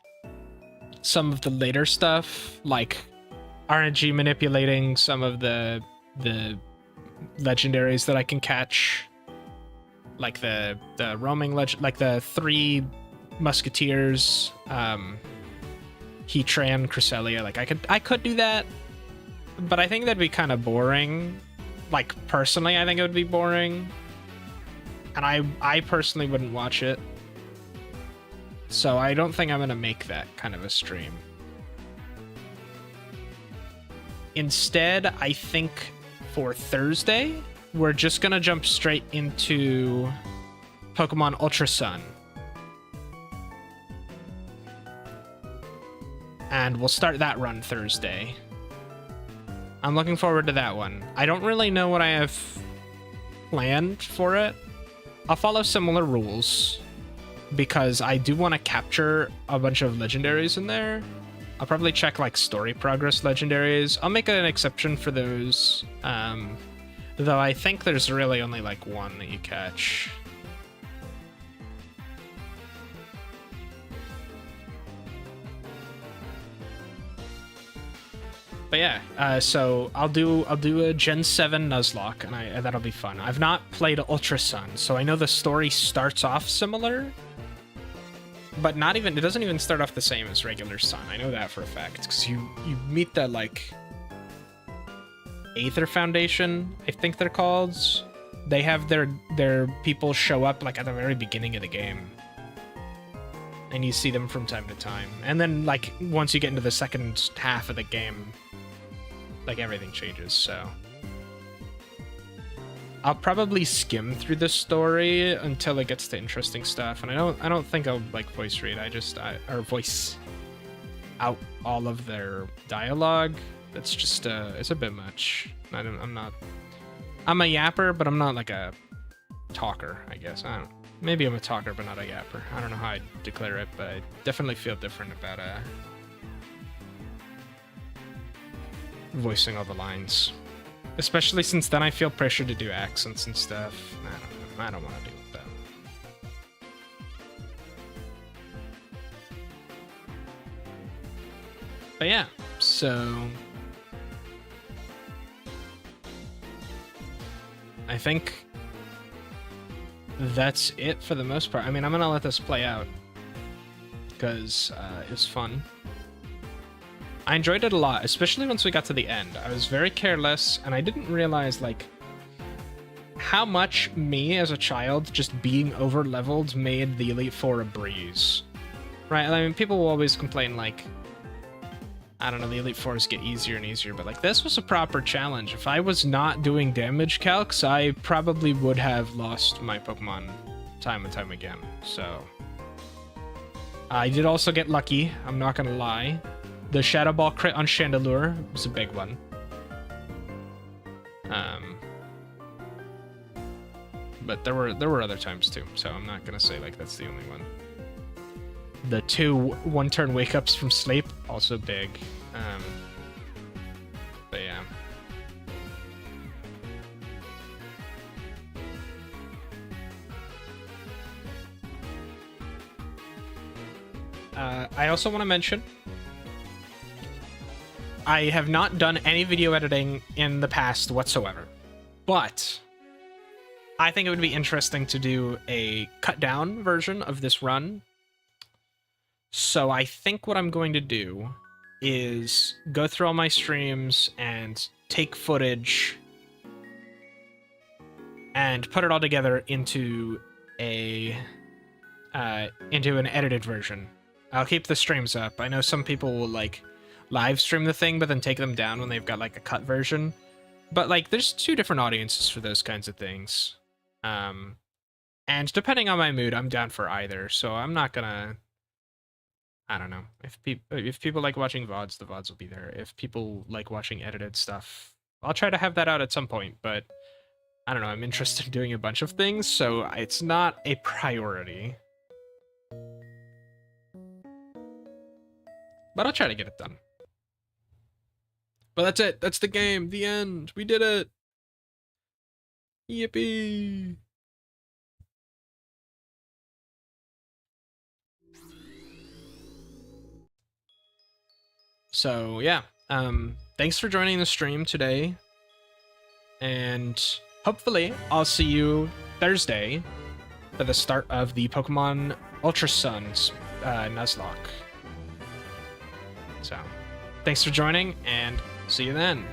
Speaker 1: some of the later stuff, like RNG manipulating some of the legendaries that I can catch, like the roaming like the 3 musketeers, Heatran, Cresselia, like I could do that, but I think that'd be kind of boring. Like personally, I think it would be boring, and I personally wouldn't watch it. So I don't think I'm gonna make that kind of a stream. Instead, I think for Thursday, we're just gonna jump straight into Pokemon Ultra Sun. And we'll start that run Thursday. I'm looking forward to that one. I don't really know what I have planned for it. I'll follow similar rules because I do want to capture a bunch of legendaries in there. I'll probably check like story progress legendaries. I'll make an exception for those. Though I think there's really only like one that you catch. But yeah, so I'll do a Gen 7 Nuzlocke, and that'll be fun. I've not played Ultra Sun, so I know the story starts off similar, but it doesn't even start off the same as regular Sun. I know that for a fact, because you meet the like Aether Foundation, I think they're called. They have their people show up like at the very beginning of the game, and you see them from time to time. And then like once you get into the second half of the game, like everything changes. So I'll probably skim through the story until it gets to interesting stuff, and I don't think I'll like voice read. Or voice out all of their dialogue. That's just it's a bit much. I'm a yapper, but I'm not like a talker, I guess. I don't know. Maybe I'm a talker, but not a yapper. I don't know how I declare it, but I definitely feel different about voicing all the lines. Especially since then I feel pressure to do accents and stuff. I don't want to deal with that. But yeah, so I think that's it for the most part. I mean, I'm gonna let this play out because it's fun. I enjoyed it a lot, especially once we got to the end. I was very careless, and I didn't realize like how much me as a child just being over-leveled made the Elite Four a breeze. Right? I mean, people will always complain like, I don't know, the Elite Fours get easier and easier, but like this was a proper challenge. If I was not doing damage calcs, I probably would have lost my Pokemon time and time again. So I did also get lucky, I'm not gonna lie. The Shadow Ball crit on Chandelure was a big one. But there were other times too, so I'm not gonna say like that's the only one. The 2 one-turn wake-ups from sleep, also big. But yeah. I also want to mention, I have not done any video editing in the past whatsoever, but I think it would be interesting to do a cut down version of this run So I think what I'm going to do is go through all my streams and take footage and put it all together into an edited version. I'll keep the streams up. I know some people will like live stream the thing, but then take them down when they've got like a cut version. But like, there's two different audiences for those kinds of things. And depending on my mood, I'm down for either. So I'm not gonna. I don't know. If people like watching VODs, the VODs will be there. If people like watching edited stuff, I'll try to have that out at some point. But I don't know. I'm interested in doing a bunch of things, so it's not a priority. But I'll try to get it done. But that's it. That's the game. The end. We did it. Yippee. So yeah, thanks for joining the stream today, and hopefully I'll see you Thursday for the start of the Pokemon Ultra Sun's Nuzlocke. So thanks for joining, and see you then.